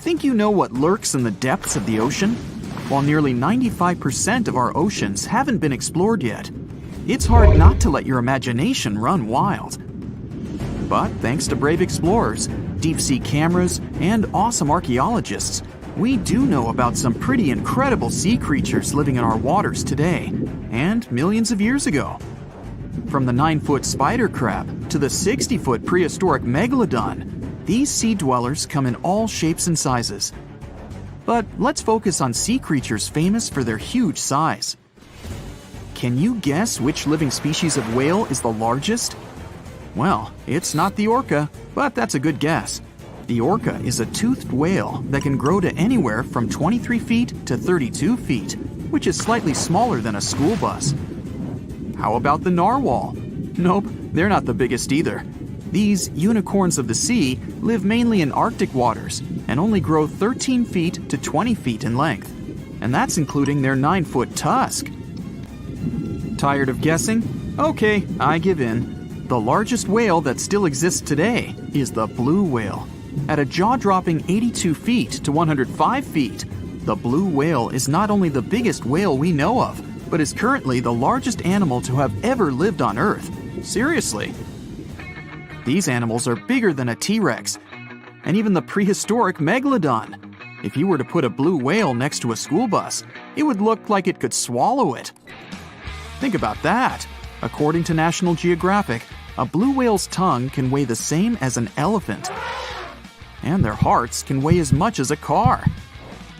Think you know what lurks in the depths of the ocean? While nearly 95% of our oceans haven't been explored yet, it's hard not to let your imagination run wild. But thanks to brave explorers, deep-sea cameras, and awesome archaeologists, we do know about some pretty incredible sea creatures living in our waters today, and millions of years ago. From the 9-foot spider crab to the 60-foot prehistoric Megalodon, these sea dwellers come in all shapes and sizes. But let's focus on sea creatures famous for their huge size. Can you guess which living species of whale is the largest? Well, it's not the orca, but that's a good guess. The orca is a toothed whale that can grow to anywhere from 23 feet to 32 feet, which is slightly smaller than a school bus. How about the narwhal? Nope, they're not the biggest either. These unicorns of the sea live mainly in Arctic waters and only grow 13 feet to 20 feet in length. And that's including their 9-foot tusk. Tired of guessing? Okay, I give in. The largest whale that still exists today is the blue whale. At a jaw-dropping 82 feet to 105 feet, the blue whale is not only the biggest whale we know of, but is currently the largest animal to have ever lived on Earth. Seriously. These animals are bigger than a T-Rex, and even the prehistoric Megalodon. If you were to put a blue whale next to a school bus, it would look like it could swallow it. Think about that. According to National Geographic, a blue whale's tongue can weigh the same as an elephant. And their hearts can weigh as much as a car.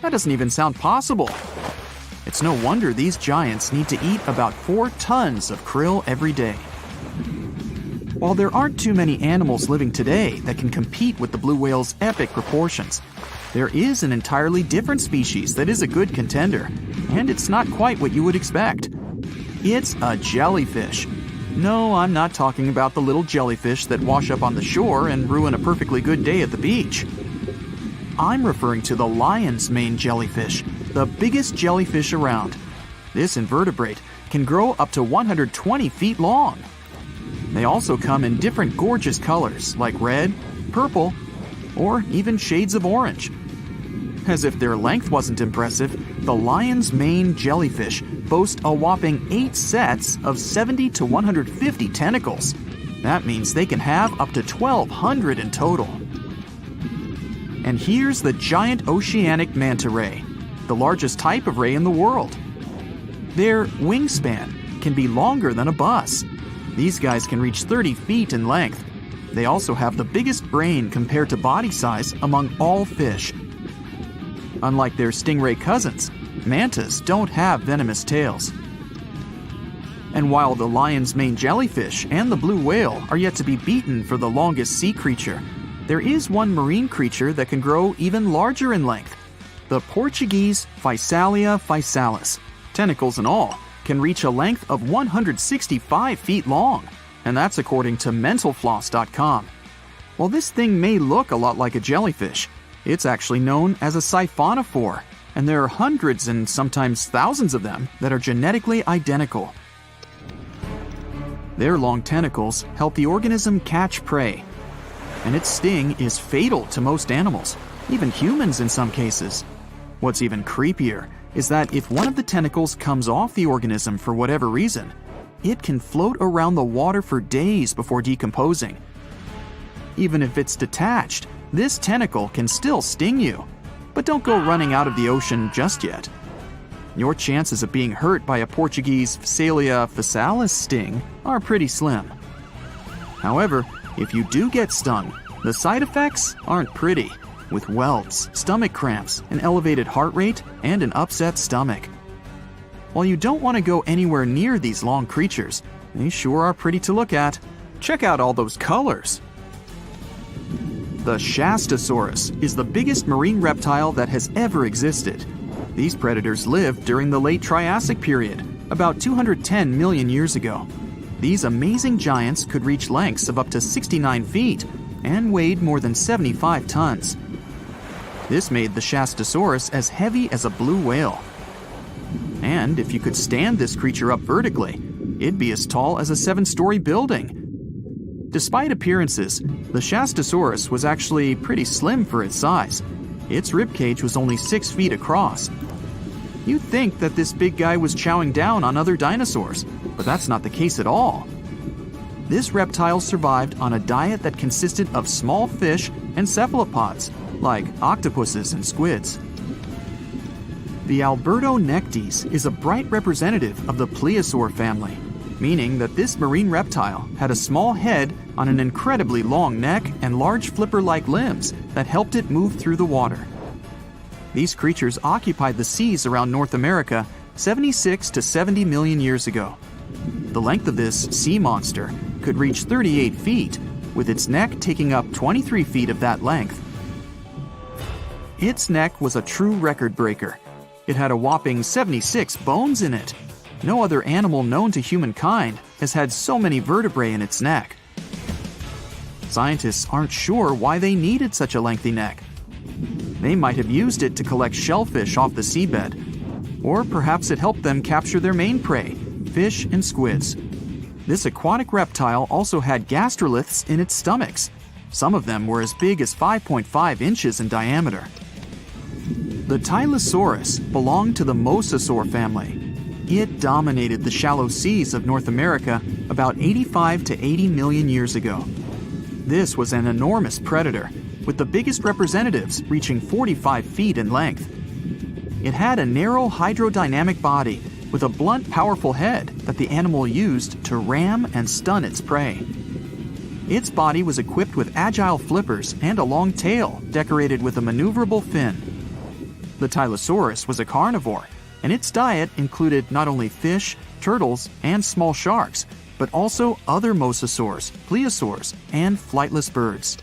That doesn't even sound possible. It's no wonder these giants need to eat about 4 tons of krill every day. While there aren't too many animals living today that can compete with the blue whale's epic proportions, there is an entirely different species that is a good contender, and it's not quite what you would expect. It's a jellyfish. No, I'm not talking about the little jellyfish that wash up on the shore and ruin a perfectly good day at the beach. I'm referring to the lion's mane jellyfish, the biggest jellyfish around. This invertebrate can grow up to 120 feet long. They also come in different gorgeous colors like red, purple, or even shades of orange. As if their length wasn't impressive, the lion's mane jellyfish boast a whopping 8 sets of 70 to 150 tentacles. That means they can have up to 1,200 in total. And here's the giant oceanic manta ray, the largest type of ray in the world. Their wingspan can be longer than a bus. These guys can reach 30 feet in length. They also have the biggest brain compared to body size among all fish. Unlike their stingray cousins, mantas don't have venomous tails. And while the lion's mane jellyfish and the blue whale are yet to be beaten for the longest sea creature, there is one marine creature that can grow even larger in length. The Portuguese Physalia physalis, tentacles and all, can reach a length of 165 feet long, and that's according to mentalfloss.com. While this thing may look a lot like a jellyfish, it's actually known as a siphonophore, and there are hundreds and sometimes thousands of them that are genetically identical. Their long tentacles help the organism catch prey, and its sting is fatal to most animals, even humans in some cases. What's even creepier is that if one of the tentacles comes off the organism for whatever reason, it can float around the water for days before decomposing. Even if it's detached, this tentacle can still sting you. But don't go running out of the ocean just yet. Your chances of being hurt by a Portuguese Physalia physalis sting are pretty slim. However, if you do get stung, the side effects aren't pretty, with welts, stomach cramps, an elevated heart rate, and an upset stomach. While you don't want to go anywhere near these long creatures, they sure are pretty to look at. Check out all those colors. The Shastasaurus is the biggest marine reptile that has ever existed. These predators lived during the late Triassic period, about 210 million years ago. These amazing giants could reach lengths of up to 69 feet and weighed more than 75 tons. This made the Shastasaurus as heavy as a blue whale. And if you could stand this creature up vertically, it'd be as tall as a 7-story building. Despite appearances, the Shastasaurus was actually pretty slim for its size. Its ribcage was only 6 feet across. You'd think that this big guy was chowing down on other dinosaurs, but that's not the case at all. This reptile survived on a diet that consisted of small fish and cephalopods, like octopuses and squids. The Albertonectes is a bright representative of the plesiosaur family, meaning that this marine reptile had a small head on an incredibly long neck and large flipper-like limbs that helped it move through the water. These creatures occupied the seas around North America 76 to 70 million years ago. The length of this sea monster could reach 38 feet, with its neck taking up 23 feet of that length. Its neck was a true record breaker. It had a whopping 76 bones in it. No other animal known to humankind has had so many vertebrae in its neck. Scientists aren't sure why they needed such a lengthy neck. They might have used it to collect shellfish off the seabed, or perhaps it helped them capture their main prey, fish and squids. This aquatic reptile also had gastroliths in its stomachs. Some of them were as big as 5.5 inches in diameter. The Tylosaurus belonged to the Mosasaur family. It dominated the shallow seas of North America about 85 to 80 million years ago. This was an enormous predator, with the biggest representatives reaching 45 feet in length. It had a narrow hydrodynamic body with a blunt, powerful head that the animal used to ram and stun its prey. Its body was equipped with agile flippers and a long tail decorated with a maneuverable fin. The Tylosaurus was a carnivore, and its diet included not only fish, turtles, and small sharks, but also other mosasaurs, plesiosaurs, and flightless birds.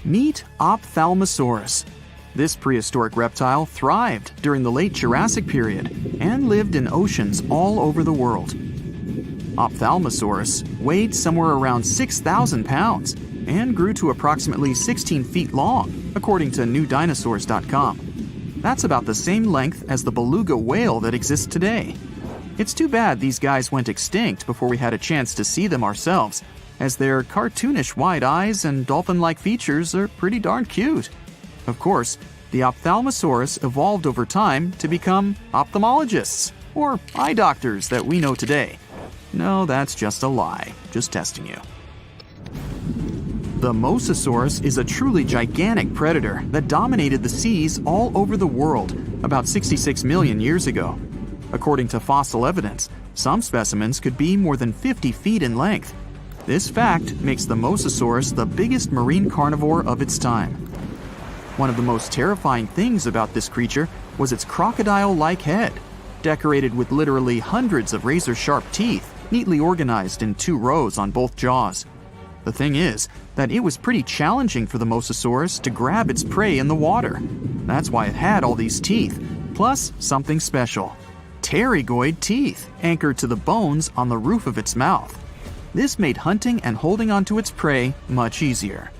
Meet Ophthalmosaurus. This prehistoric reptile thrived during the late Jurassic period and lived in oceans all over the world. Ophthalmosaurus weighed somewhere around 6,000 pounds and grew to approximately 16 feet long, according to newdinosaurs.com. That's about the same length as the beluga whale that exists today. It's too bad these guys went extinct before we had a chance to see them ourselves, as their cartoonish wide eyes and dolphin-like features are pretty darn cute. Of course, the Ophthalmosaurus evolved over time to become ophthalmologists, or eye doctors that we know today. No, that's just a lie. Just testing you. The Mosasaurus is a truly gigantic predator that dominated the seas all over the world about 66 million years ago. According to fossil evidence, some specimens could be more than 50 feet in length. This fact makes the Mosasaurus the biggest marine carnivore of its time. One of the most terrifying things about this creature was its crocodile-like head, decorated with literally hundreds of razor-sharp teeth, neatly organized in 2 rows on both jaws. The thing is that it was pretty challenging for the Mosasaurus to grab its prey in the water. That's why it had all these teeth, plus something special: pterygoid teeth anchored to the bones on the roof of its mouth. This made hunting and holding onto its prey much easier.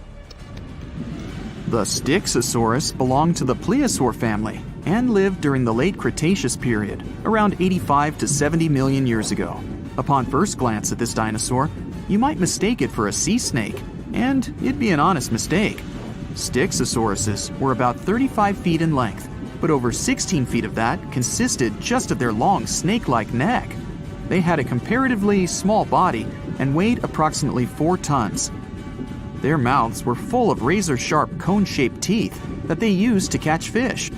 The Styxosaurus belonged to the plesiosaur family and lived during the late Cretaceous period, around 85 to 70 million years ago. Upon first glance at this dinosaur, you might mistake it for a sea snake, and it'd be an honest mistake. Styxosauruses were about 35 feet in length, but over 16 feet of that consisted just of their long snake-like neck. They had a comparatively small body and weighed approximately 4 tons. Their mouths were full of razor-sharp cone-shaped teeth that they used to catch fish.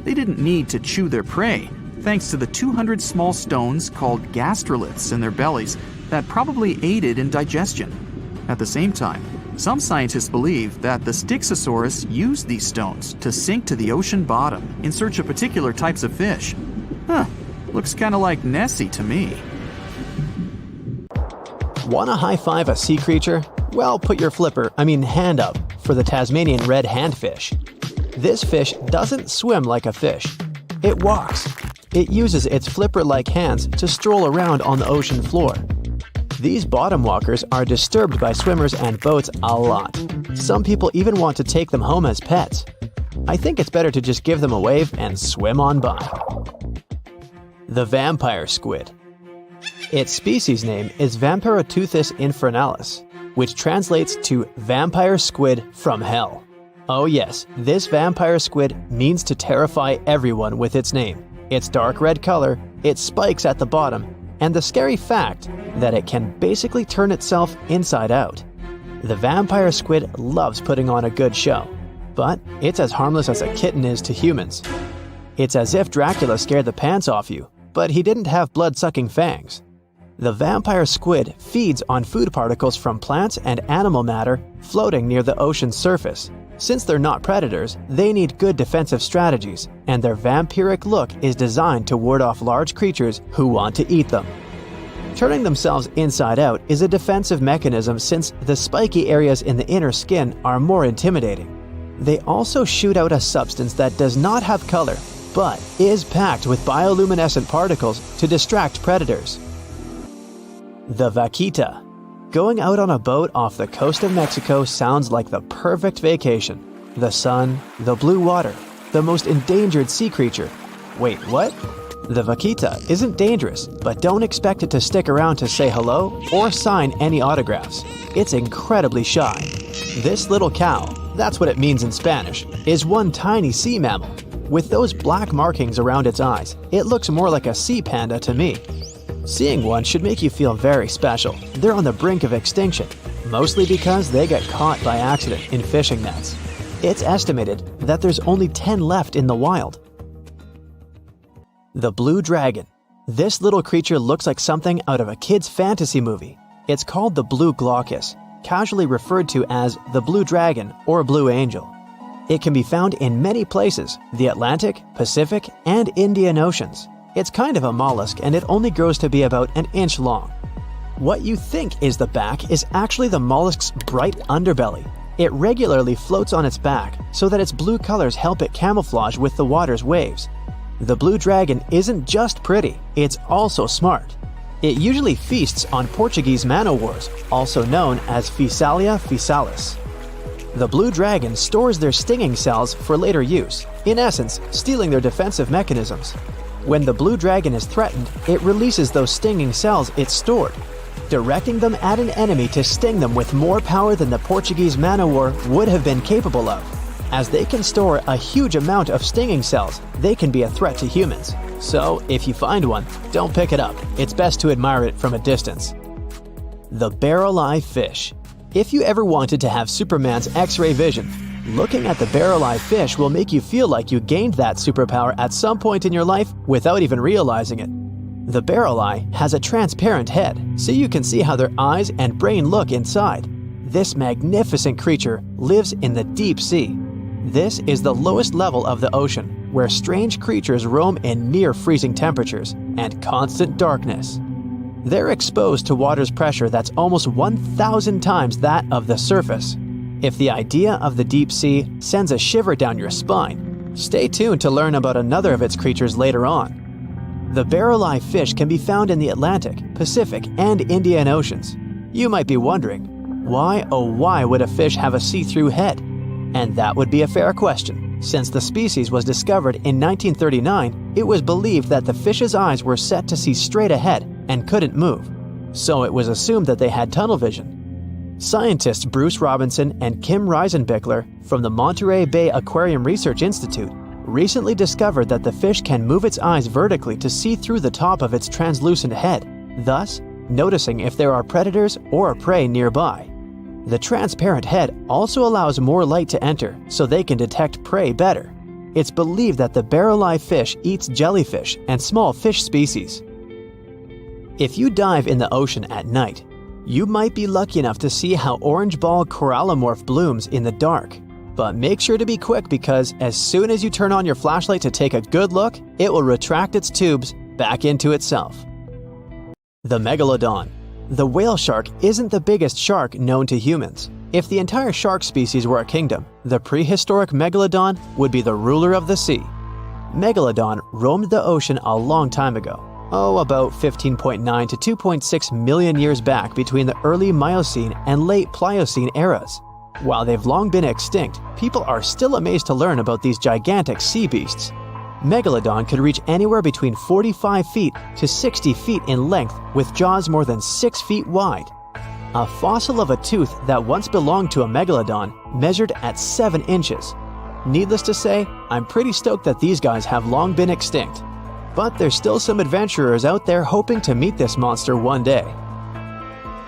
They didn't need to chew their prey, thanks to the 200 small stones called gastroliths in their bellies that probably aided in digestion. At the same time, some scientists believe that the Styxosaurus used these stones to sink to the ocean bottom in search of particular types of fish. Looks kinda like Nessie to me. Wanna high-five a sea creature? Well, put your hand up for the Tasmanian red handfish. This fish doesn't swim like a fish. It walks. It uses its flipper-like hands to stroll around on the ocean floor. These bottom walkers are disturbed by swimmers and boats a lot. Some people even want to take them home as pets. I think it's better to just give them a wave and swim on by. The vampire squid. Its species name is Vampiroteuthis infernalis, which translates to vampire squid from hell. Oh yes, this vampire squid means to terrify everyone with its name, its dark red color, its spikes at the bottom, and the scary fact that it can basically turn itself inside out. The vampire squid loves putting on a good show, but it's as harmless as a kitten is to humans. It's as if Dracula scared the pants off you, but he didn't have blood-sucking fangs. The vampire squid feeds on food particles from plants and animal matter floating near the ocean's surface. Since they're not predators, they need good defensive strategies, and their vampiric look is designed to ward off large creatures who want to eat them. Turning themselves inside out is a defensive mechanism since the spiky areas in the inner skin are more intimidating. They also shoot out a substance that does not have color, but is packed with bioluminescent particles to distract predators. The vaquita. Going out on a boat off the coast of Mexico sounds like the perfect vacation. The sun, the blue water, the most endangered sea creature. Wait, what? The vaquita isn't dangerous, but don't expect it to stick around to say hello or sign any autographs. It's incredibly shy. This little cow, that's what it means in Spanish, is one tiny sea mammal. With those black markings around its eyes, it looks more like a sea panda to me. Seeing one should make you feel very special. They're on the brink of extinction, mostly because they get caught by accident in fishing nets. It's estimated that there's only 10 left in the wild. The blue dragon. This little creature looks like something out of a kid's fantasy movie. It's called the blue glaucus, casually referred to as the blue dragon or blue angel. It can be found in many places, the Atlantic, Pacific, and Indian Oceans. It's kind of a mollusk and it only grows to be about an inch long. What you think is the back is actually the mollusk's bright underbelly. It regularly floats on its back so that its blue colors help it camouflage with the water's waves. The blue dragon isn't just pretty, it's also smart. It usually feasts on Portuguese man-o'-wars, also known as Physalia physalis. The blue dragon stores their stinging cells for later use, in essence, stealing their defensive mechanisms. When the blue dragon is threatened, it releases those stinging cells it stored, directing them at an enemy to sting them with more power than the Portuguese man-o'-war would have been capable of. As they can store a huge amount of stinging cells, they can be a threat to humans. So, if you find one, don't pick it up. It's best to admire it from a distance. The barrel-eye fish. If you ever wanted to have Superman's X-ray vision, looking at the barrel-eye fish will make you feel like you gained that superpower at some point in your life without even realizing it. The barrel eye has a transparent head, so you can see how their eyes and brain look inside. This magnificent creature lives in the deep sea. This is the lowest level of the ocean, where strange creatures roam in near-freezing temperatures and constant darkness. They're exposed to water's pressure that's almost 1,000 times that of the surface. If the idea of the deep sea sends a shiver down your spine, stay tuned to learn about another of its creatures later on. The barrel-eye fish can be found in the Atlantic, Pacific, and Indian Oceans. You might be wondering, why oh why would a fish have a see-through head? And that would be a fair question. Since the species was discovered in 1939, it was believed that the fish's eyes were set to see straight ahead and couldn't move. So it was assumed that they had tunnel vision. Scientists Bruce Robinson and Kim Reisenbichler from the Monterey Bay Aquarium Research Institute recently discovered that the fish can move its eyes vertically to see through the top of its translucent head, thus noticing if there are predators or prey nearby. The transparent head also allows more light to enter so they can detect prey better. It's believed that the barrel-eye fish eats jellyfish and small fish species. If you dive in the ocean at night, you might be lucky enough to see how orange ball corallomorph blooms in the dark. But make sure to be quick because as soon as you turn on your flashlight to take a good look, it will retract its tubes back into itself. The Megalodon. The whale shark isn't the biggest shark known to humans. If the entire shark species were a kingdom, the prehistoric Megalodon would be the ruler of the sea. Megalodon roamed the ocean a long time ago. About 15.9 to 2.6 million years back between the early Miocene and late Pliocene eras. While they've long been extinct, people are still amazed to learn about these gigantic sea beasts. Megalodon could reach anywhere between 45 feet to 60 feet in length with jaws more than 6 feet wide. A fossil of a tooth that once belonged to a megalodon measured at 7 inches. Needless to say, I'm pretty stoked that these guys have long been extinct. But there's still some adventurers out there hoping to meet this monster one day.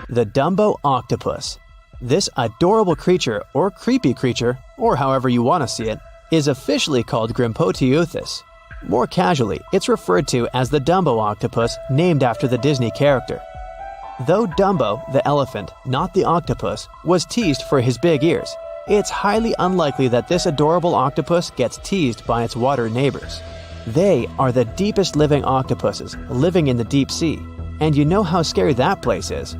The Dumbo octopus. This adorable creature, or creepy creature, or however you want to see it, is officially called Grimpoteuthis. More casually, it's referred to as the Dumbo octopus, named after the Disney character. Though Dumbo, the elephant, not the octopus, was teased for his big ears, it's highly unlikely that this adorable octopus gets teased by its water neighbors. They are the deepest living octopuses, living in the deep sea, and you know how scary that place is.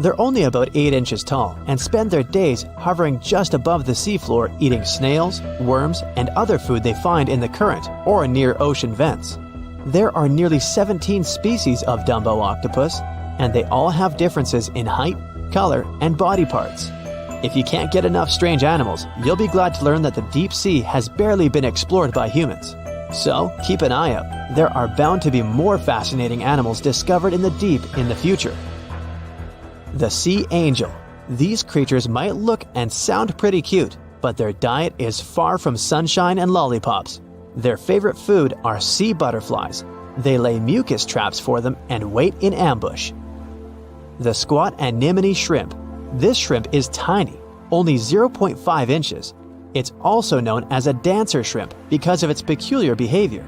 They're only about 8 inches tall and spend their days hovering just above the seafloor eating snails, worms, and other food they find in the current or near ocean vents. There are nearly 17 species of Dumbo octopus, and they all have differences in height, color, and body parts. If you can't get enough strange animals, you'll be glad to learn that the deep sea has barely been explored by humans. So, keep an eye out. There are bound to be more fascinating animals discovered in the deep in the future. The sea angel. These creatures might look and sound pretty cute, but their diet is far from sunshine and lollipops. Their favorite food are sea butterflies. They lay mucus traps for them and wait in ambush. The squat anemone shrimp. This shrimp is tiny, only 0.5 inches. It's also known as a dancer shrimp because of its peculiar behavior.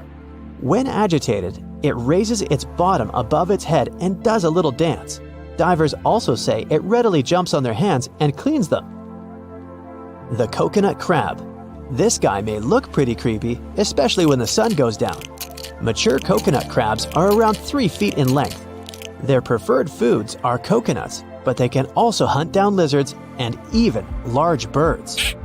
When agitated, it raises its bottom above its head and does a little dance. Divers also say it readily jumps on their hands and cleans them. The coconut crab. This guy may look pretty creepy, especially when the sun goes down. Mature coconut crabs are around 3 feet in length. Their preferred foods are coconuts, but they can also hunt down lizards and even large birds.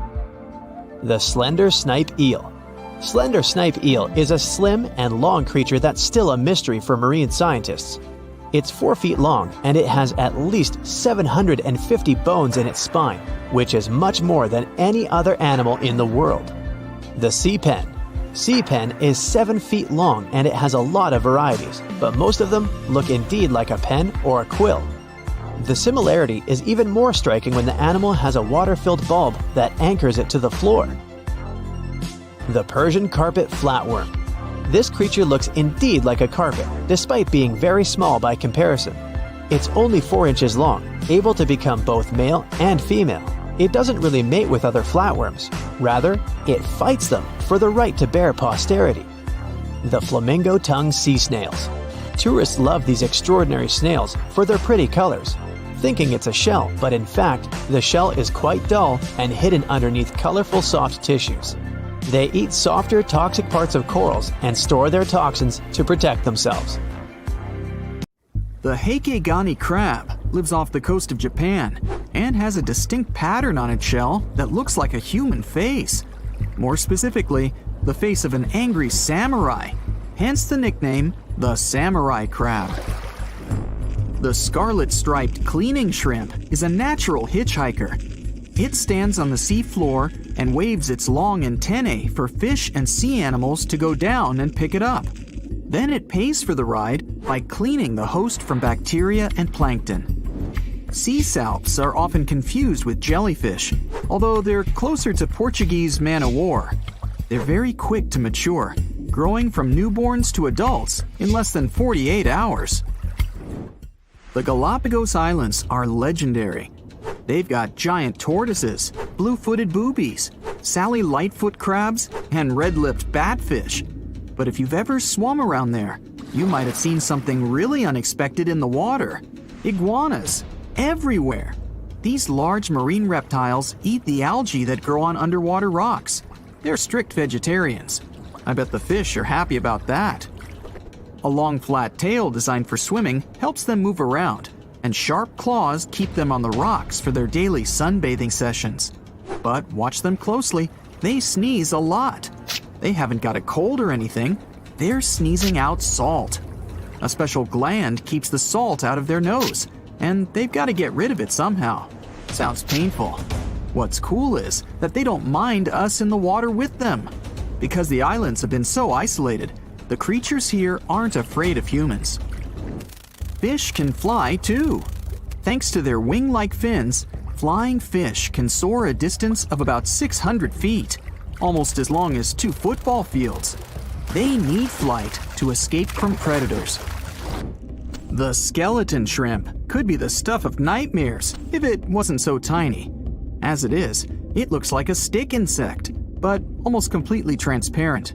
The slender snipe eel. Slender snipe eel is a slim and long creature that's still a mystery for marine scientists. It's 4 feet long and it has at least 750 bones in its spine, which is much more than any other animal in the world. The sea pen. Sea pen is 7 feet long and it has a lot of varieties, but most of them look indeed like a pen or a quill. The similarity is even more striking when the animal has a water-filled bulb that anchors it to the floor. The Persian carpet flatworm. This creature looks indeed like a carpet, despite being very small by comparison. It's only 4 inches long, able to become both male and female. It doesn't really mate with other flatworms. Rather, it fights them for the right to bear posterity. The flamingo-tongued sea snails. Tourists love these extraordinary snails for their pretty colors, thinking it's a shell, but in fact, the shell is quite dull and hidden underneath colorful soft tissues. They eat softer, toxic parts of corals and store their toxins to protect themselves. The Heikegani crab lives off the coast of Japan and has a distinct pattern on its shell that looks like a human face. More specifically, the face of an angry samurai, hence the nickname, the samurai crab. The scarlet-striped cleaning shrimp is a natural hitchhiker. It stands on the sea floor and waves its long antennae for fish and sea animals to go down and pick it up. Then it pays for the ride by cleaning the host from bacteria and plankton. Sea salps are often confused with jellyfish, although they're closer to Portuguese man-o'-war. They're very quick to mature, growing from newborns to adults in less than 48 hours. The Galapagos Islands are legendary. They've got giant tortoises, blue-footed boobies, Sally Lightfoot crabs, and red-lipped batfish. But if you've ever swum around there, you might have seen something really unexpected in the water. Iguanas, everywhere. These large marine reptiles eat the algae that grow on underwater rocks. They're strict vegetarians. I bet the fish are happy about that. A long flat tail designed for swimming helps them move around, and sharp claws keep them on the rocks for their daily sunbathing sessions. But watch them closely, they sneeze a lot. They haven't got a cold or anything, they're sneezing out salt. A special gland keeps the salt out of their nose, and they've got to get rid of it somehow. Sounds painful. What's cool is that they don't mind us in the water with them. Because the islands have been so isolated, the creatures here aren't afraid of humans. Fish can fly too. Thanks to their wing-like fins, flying fish can soar a distance of about 600 feet, almost as long as 2 football fields. They need flight to escape from predators. The skeleton shrimp could be the stuff of nightmares if it wasn't so tiny. As it is, it looks like a stick insect, but almost completely transparent.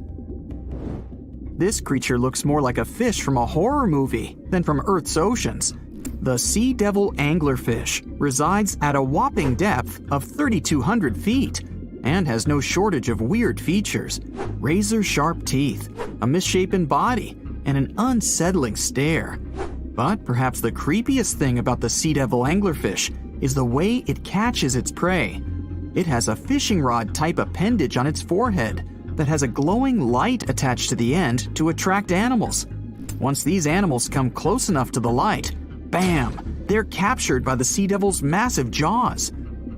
This creature looks more like a fish from a horror movie than from Earth's oceans. The sea devil anglerfish resides at a whopping depth of 3,200 feet and has no shortage of weird features: razor-sharp teeth, a misshapen body, and an unsettling stare. But perhaps the creepiest thing about the sea devil anglerfish is the way it catches its prey. It has a fishing rod-type appendage on its forehead that has a glowing light attached to the end to attract animals. Once these animals come close enough to the light, bam, they're captured by the sea devil's massive jaws.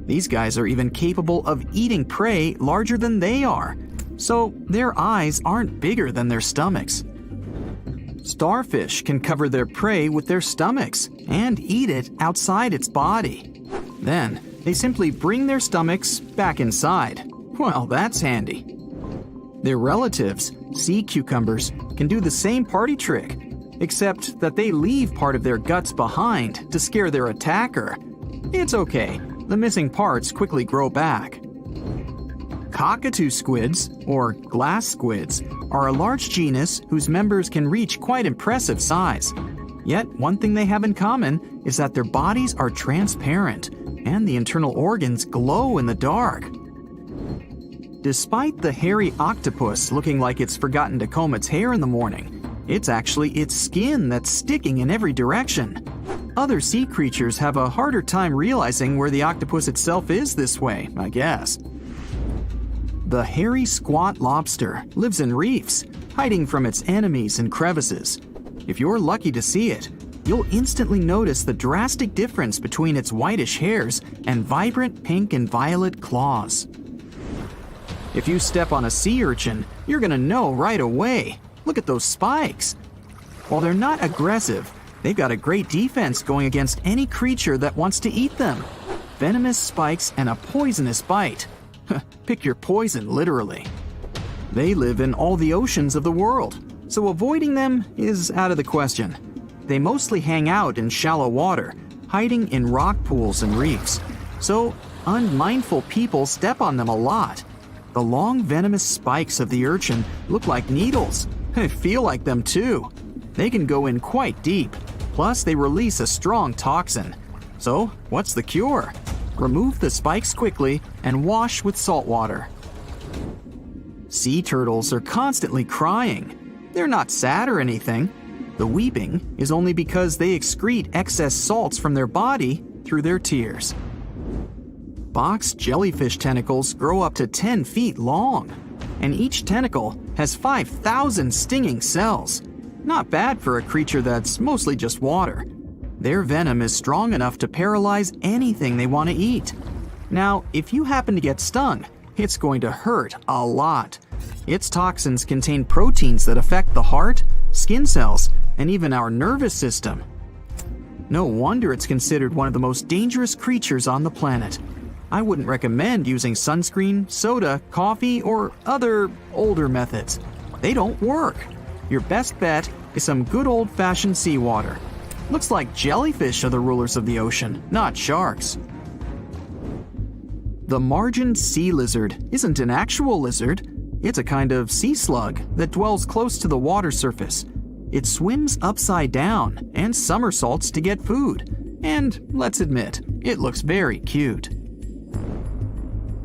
These guys are even capable of eating prey larger than they are, so their eyes aren't bigger than their stomachs. Starfish can cover their prey with their stomachs and eat it outside its body. Then, they simply bring their stomachs back inside. Well, that's handy. Their relatives, sea cucumbers, can do the same party trick, except that they leave part of their guts behind to scare their attacker. It's okay, the missing parts quickly grow back. Cockatoo squids, or glass squids, are a large genus whose members can reach quite impressive size. Yet, one thing they have in common is that their bodies are transparent, and the internal organs glow in the dark. Despite the hairy octopus looking like it's forgotten to comb its hair in the morning, it's actually its skin that's sticking in every direction. Other sea creatures have a harder time realizing where the octopus itself is this way, I guess. The hairy squat lobster lives in reefs, hiding from its enemies in crevices. If you're lucky to see it, you'll instantly notice the drastic difference between its whitish hairs and vibrant pink and violet claws. If you step on a sea urchin, you're gonna know right away. Look at those spikes. While they're not aggressive, they've got a great defense going against any creature that wants to eat them. Venomous spikes and a poisonous bite. Pick your poison, literally. They live in all the oceans of the world, so avoiding them is out of the question. They mostly hang out in shallow water, hiding in rock pools and reefs, so unmindful people step on them a lot. The long venomous spikes of the urchin look like needles. They feel like them too. They can go in quite deep, plus they release a strong toxin. So, what's the cure? Remove the spikes quickly and wash with salt water. Sea turtles are constantly crying. They're not sad or anything. The weeping is only because they excrete excess salts from their body through their tears. Box jellyfish tentacles grow up to 10 feet long, and each tentacle has 5,000 stinging cells. Not bad for a creature that's mostly just water. Their venom is strong enough to paralyze anything they want to eat. Now, if you happen to get stung, it's going to hurt a lot. Its toxins contain proteins that affect the heart, skin cells, and even our nervous system. No wonder it's considered one of the most dangerous creatures on the planet. I wouldn't recommend using sunscreen, soda, coffee, or other older methods. They don't work. Your best bet is some good old-fashioned seawater. Looks like jellyfish are the rulers of the ocean, not sharks. The margined sea lizard isn't an actual lizard. It's a kind of sea slug that dwells close to the water surface. It swims upside down and somersaults to get food. And let's admit, it looks very cute.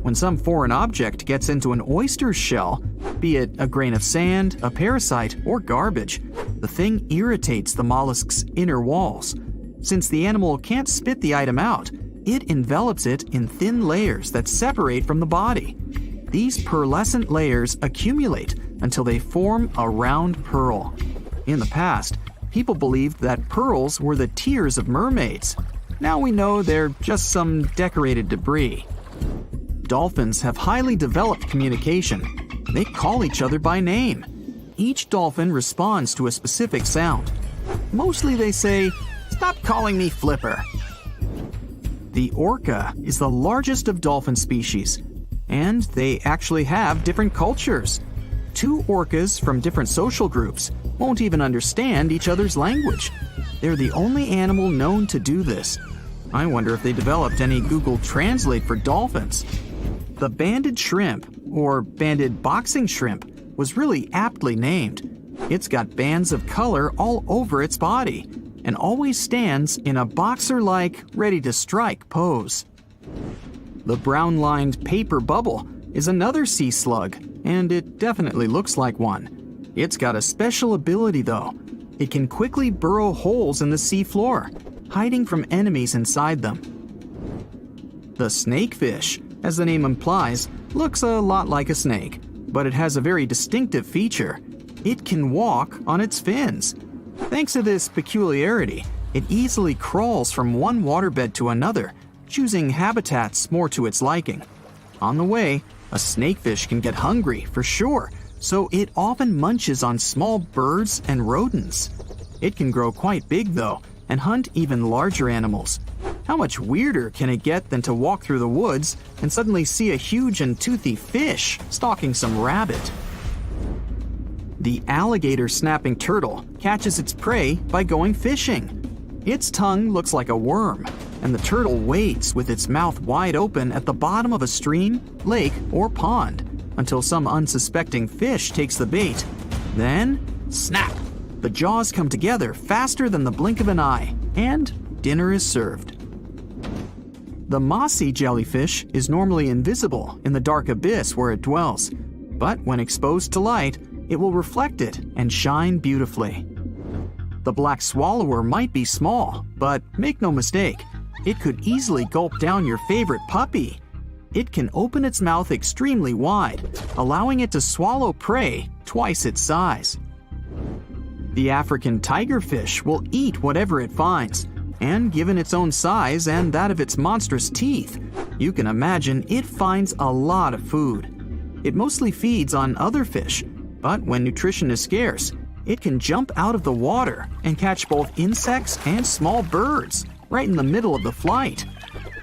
When some foreign object gets into an oyster's shell, be it a grain of sand, a parasite, or garbage, the thing irritates the mollusk's inner walls. Since the animal can't spit the item out, it envelops it in thin layers that separate from the body. These pearlescent layers accumulate until they form a round pearl. In the past, people believed that pearls were the tears of mermaids. Now we know they're just some decorated debris. Dolphins have highly developed communication. They call each other by name. Each dolphin responds to a specific sound. Mostly they say, "Stop calling me Flipper." The orca is the largest of dolphin species, and they actually have different cultures. Two orcas from different social groups won't even understand each other's language. They're the only animal known to do this. I wonder if they developed any Google Translate for dolphins. The banded shrimp, or banded boxing shrimp, was really aptly named. It's got bands of color all over its body and always stands in a boxer-like, ready-to-strike pose. The brown-lined paper bubble is another sea slug, and it definitely looks like one. It's got a special ability, though. It can quickly burrow holes in the sea floor, hiding from enemies inside them. The snakefish, as the name implies, looks a lot like a snake, but it has a very distinctive feature. It can walk on its fins. Thanks to this peculiarity, it easily crawls from one waterbed to another, choosing habitats more to its liking. On the way, a snakefish can get hungry, for sure, so it often munches on small birds and rodents. It can grow quite big, though, and hunt even larger animals. How much weirder can it get than to walk through the woods and suddenly see a huge and toothy fish stalking some rabbit? The alligator snapping turtle catches its prey by going fishing. Its tongue looks like a worm, and the turtle waits with its mouth wide open at the bottom of a stream, lake, or pond until some unsuspecting fish takes the bait. Then, snap! The jaws come together faster than the blink of an eye, and dinner is served. The mossy jellyfish is normally invisible in the dark abyss where it dwells, but when exposed to light, it will reflect it and shine beautifully. The black swallower might be small, but make no mistake, it could easily gulp down your favorite puppy. It can open its mouth extremely wide, allowing it to swallow prey twice its size. The African tigerfish will eat whatever it finds, and given its own size and that of its monstrous teeth, you can imagine it finds a lot of food. It mostly feeds on other fish, but when nutrition is scarce, it can jump out of the water and catch both insects and small birds right in the middle of the flight.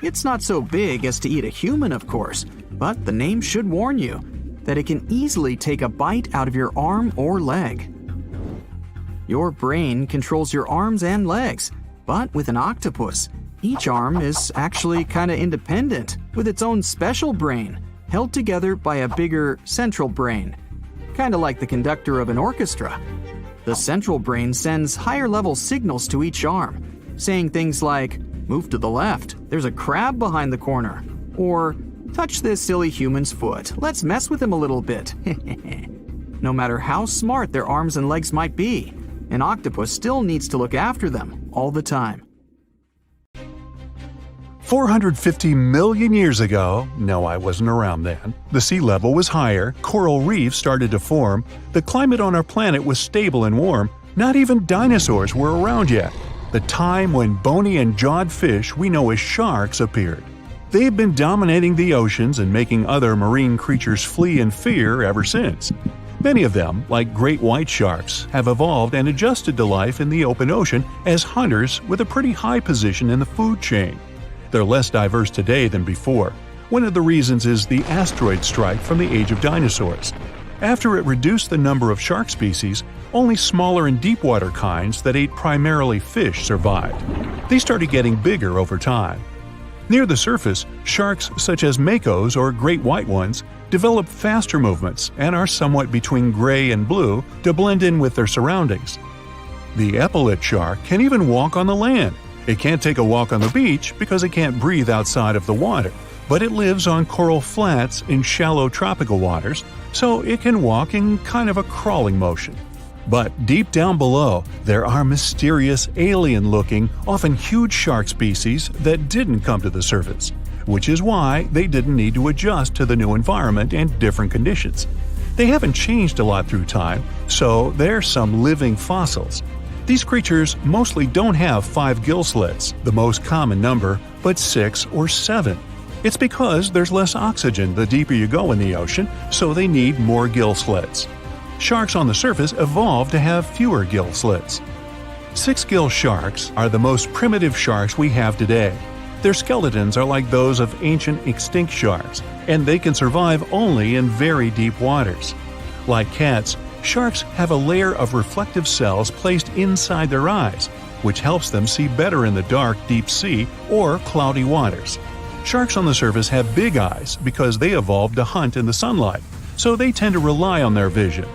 It's not so big as to eat a human, of course, but the name should warn you that it can easily take a bite out of your arm or leg. Your brain controls your arms and legs, but with an octopus, each arm is actually kinda independent, with its own special brain, held together by a bigger central brain, kinda like the conductor of an orchestra. The central brain sends higher-level signals to each arm, saying things like, "Move to the left, there's a crab behind the corner," or "Touch this silly human's foot, let's mess with him a little bit." No matter how smart their arms and legs might be, an octopus still needs to look after them all the time. 450 million years ago, no, I wasn't around then, the sea level was higher, coral reefs started to form, the climate on our planet was stable and warm, not even dinosaurs were around yet. The time when bony and jawed fish we know as sharks appeared. They've been dominating the oceans and making other marine creatures flee in fear ever since. Many of them, like great white sharks, have evolved and adjusted to life in the open ocean as hunters with a pretty high position in the food chain. They're less diverse today than before. One of the reasons is the asteroid strike from the age of dinosaurs. After it reduced the number of shark species, only smaller and deep-water kinds that ate primarily fish survived. They started getting bigger over time. Near the surface, sharks such as makos or great white ones develop faster movements and are somewhat between gray and blue to blend in with their surroundings. The epaulet shark can even walk on the land. It can't take a walk on the beach because it can't breathe outside of the water, but it lives on coral flats in shallow tropical waters, so it can walk in kind of a crawling motion. But deep down below, there are mysterious, alien-looking, often huge shark species that didn't come to the surface, which is why they didn't need to adjust to the new environment and different conditions. They haven't changed a lot through time, so they're some living fossils. These creatures mostly don't have 5 gill slits, the most common number, but 6 or 7. It's because there's less oxygen the deeper you go in the ocean, so they need more gill slits. Sharks on the surface evolved to have fewer gill slits. 6-gill sharks are the most primitive sharks we have today. Their skeletons are like those of ancient extinct sharks, and they can survive only in very deep waters. Like cats, sharks have a layer of reflective cells placed inside their eyes, which helps them see better in the dark, deep sea or cloudy waters. Sharks on the surface have big eyes because they evolved to hunt in the sunlight, so they tend to rely on their vision.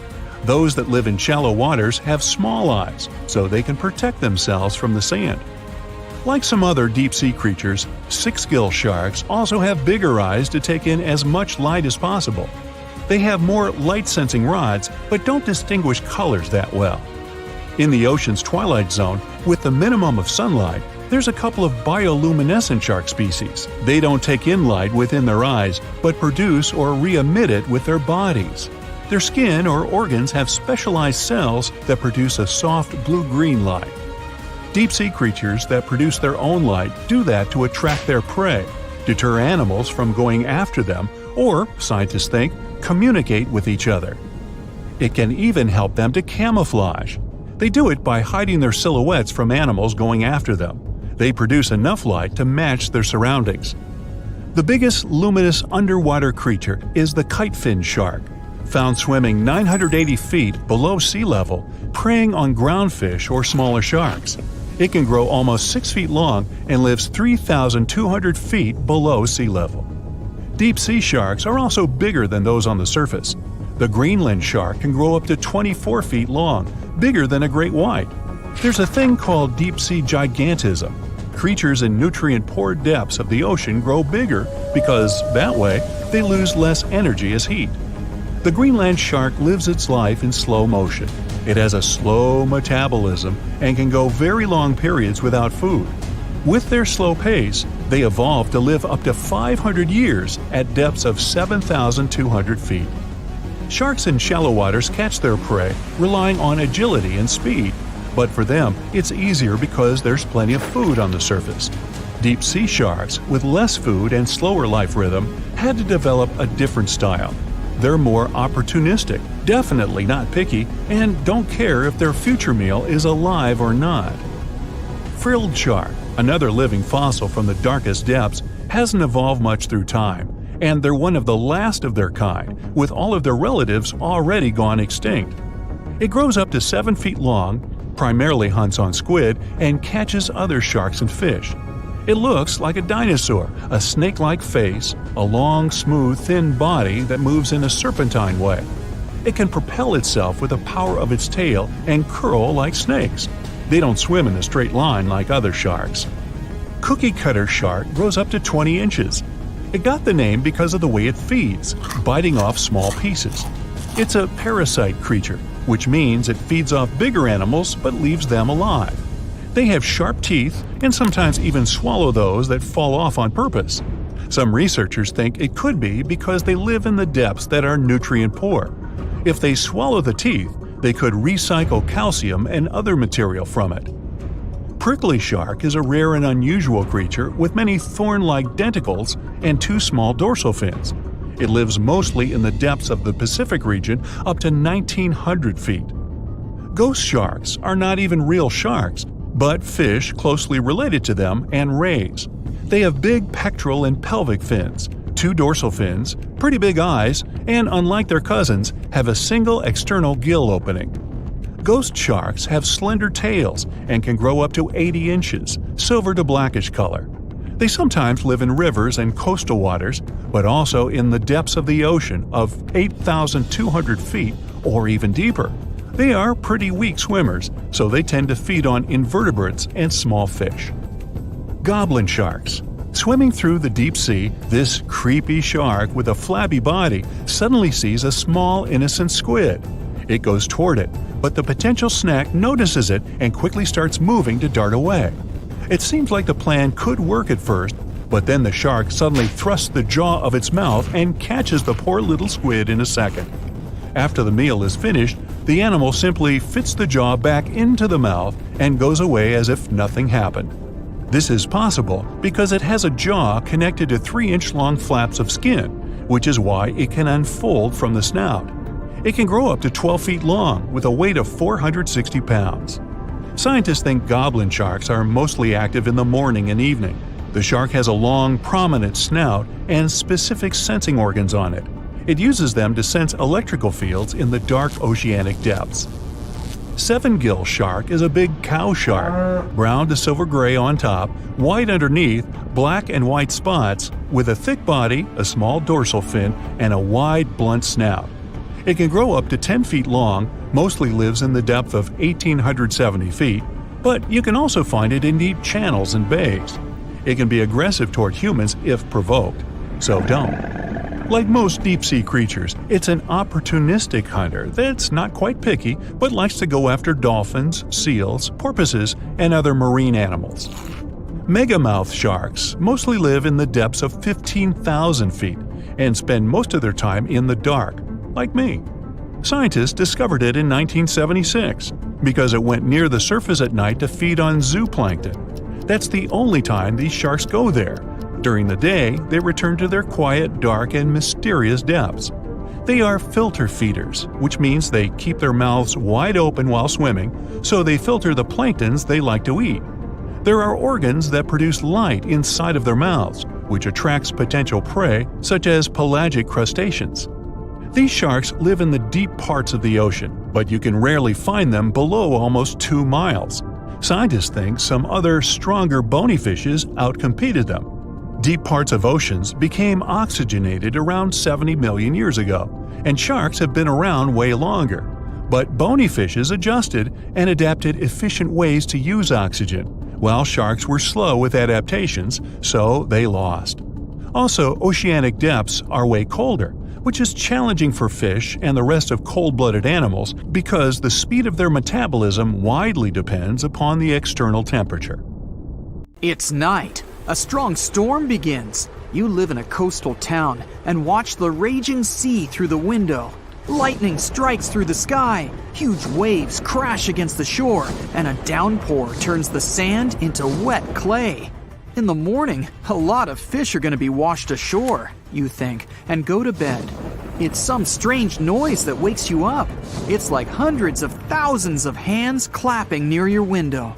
Those that live in shallow waters have small eyes, so they can protect themselves from the sand. Like some other deep-sea creatures, six-gill sharks also have bigger eyes to take in as much light as possible. They have more light-sensing rods, but don't distinguish colors that well. In the ocean's twilight zone, with the minimum of sunlight, there's a couple of bioluminescent shark species. They don't take in light within their eyes, but produce or re-emit it with their bodies. Their skin or organs have specialized cells that produce a soft blue-green light. Deep-sea creatures that produce their own light do that to attract their prey, deter animals from going after them, or, scientists think, communicate with each other. It can even help them to camouflage. They do it by hiding their silhouettes from animals going after them. They produce enough light to match their surroundings. The biggest luminous underwater creature is the kitefin shark, found swimming 980 feet below sea level, preying on groundfish or smaller sharks. It can grow almost 6 feet long and lives 3,200 feet below sea level. Deep-sea sharks are also bigger than those on the surface. The Greenland shark can grow up to 24 feet long, bigger than a great white. There's a thing called deep-sea gigantism. Creatures in nutrient-poor depths of the ocean grow bigger because, that way, they lose less energy as heat. The Greenland shark lives its life in slow motion. It has a slow metabolism and can go very long periods without food. With their slow pace, they evolved to live up to 500 years at depths of 7,200 feet. Sharks in shallow waters catch their prey relying on agility and speed, but for them, it's easier because there's plenty of food on the surface. Deep-sea sharks, with less food and slower life rhythm, had to develop a different style. They're more opportunistic, definitely not picky, and don't care if their future meal is alive or not. Frilled shark, another living fossil from the darkest depths, hasn't evolved much through time, and they're one of the last of their kind, with all of their relatives already gone extinct. It grows up to 7 feet long, primarily hunts on squid, and catches other sharks and fish. It looks like a dinosaur, a snake-like face, a long, smooth, thin body that moves in a serpentine way. It can propel itself with the power of its tail and curl like snakes. They don't swim in a straight line like other sharks. Cookie cutter shark grows up to 20 inches. It got the name because of the way it feeds, biting off small pieces. It's a parasite creature, which means it feeds off bigger animals but leaves them alive. They have sharp teeth and sometimes even swallow those that fall off on purpose. Some researchers think it could be because they live in the depths that are nutrient poor. If they swallow the teeth, they could recycle calcium and other material from it. Prickly shark is a rare and unusual creature with many thorn-like denticles and 2 small dorsal fins. It lives mostly in the depths of the Pacific region up to 1,900 feet. Ghost sharks are not even real sharks, but fish closely related to them and rays. They have big pectoral and pelvic fins, 2 dorsal fins, pretty big eyes, and unlike their cousins, have a single external gill opening. Ghost sharks have slender tails and can grow up to 80 inches, silver to blackish color. They sometimes live in rivers and coastal waters, but also in the depths of the ocean of 8,200 feet or even deeper. They are pretty weak swimmers, so they tend to feed on invertebrates and small fish. Goblin sharks. Swimming through the deep sea, this creepy shark with a flabby body suddenly sees a small, innocent squid. It goes toward it, but the potential snack notices it and quickly starts moving to dart away. It seems like the plan could work at first, but then the shark suddenly thrusts the jaw of its mouth and catches the poor little squid in a second. After the meal is finished, the animal simply fits the jaw back into the mouth and goes away as if nothing happened. This is possible because it has a jaw connected to 3-inch-long flaps of skin, which is why it can unfold from the snout. It can grow up to 12 feet long with a weight of 460 pounds. Scientists think goblin sharks are mostly active in the morning and evening. The shark has a long, prominent snout and specific sensing organs on it. It uses them to sense electrical fields in the dark oceanic depths. Seven-gill shark is a big cow shark, brown to silver-gray on top, white underneath, black and white spots, with a thick body, a small dorsal fin, and a wide, blunt snout. It can grow up to 10 feet long, mostly lives in the depth of 1,870 feet, but you can also find it in deep channels and bays. It can be aggressive toward humans if provoked, so don't. Like most deep-sea creatures, it's an opportunistic hunter that's not quite picky but likes to go after dolphins, seals, porpoises, and other marine animals. Megamouth sharks mostly live in the depths of 15,000 feet and spend most of their time in the dark, like me. Scientists discovered it in 1976 because it went near the surface at night to feed on zooplankton. That's the only time these sharks go there. During the day, they return to their quiet, dark, and mysterious depths. They are filter feeders, which means they keep their mouths wide open while swimming, so they filter the planktons they like to eat. There are organs that produce light inside of their mouths, which attracts potential prey, such as pelagic crustaceans. These sharks live in the deep parts of the ocean, but you can rarely find them below almost 2 miles. Scientists think some other, stronger bony fishes outcompeted them. Deep parts of oceans became oxygenated around 70 million years ago, and sharks have been around way longer. But bony fishes adjusted and adapted efficient ways to use oxygen, while sharks were slow with adaptations, so they lost. Also, oceanic depths are way colder, which is challenging for fish and the rest of cold-blooded animals because the speed of their metabolism widely depends upon the external temperature. It's night. A strong storm begins. You live in a coastal town and watch the raging sea through the window. Lightning strikes through the sky, huge waves crash against the shore, and a downpour turns the sand into wet clay. In the morning, a lot of fish are going to be washed ashore, you think, and go to bed. It's some strange noise that wakes you up. It's like hundreds of thousands of hands clapping near your window.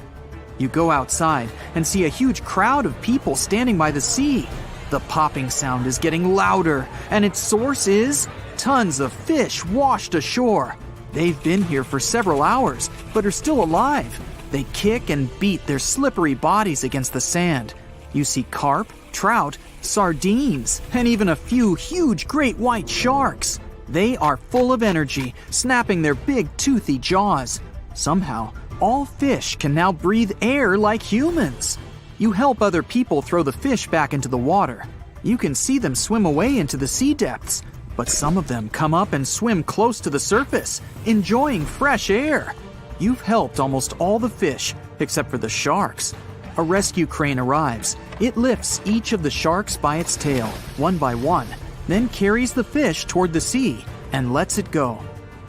You go outside and see a huge crowd of people standing by the sea. The popping sound is getting louder, and its source is tons of fish washed ashore. They've been here for several hours, but are still alive. They kick and beat their slippery bodies against the sand. You see carp, trout, sardines, and even a few huge great white sharks. They are full of energy, snapping their big toothy jaws. Somehow, all fish can now breathe air like humans. You help other people throw the fish back into the water. You can see them swim away into the sea depths, but some of them come up and swim close to the surface, enjoying fresh air. You've helped almost all the fish, except for the sharks. A rescue crane arrives. It lifts each of the sharks by its tail, one by one, then carries the fish toward the sea and lets it go.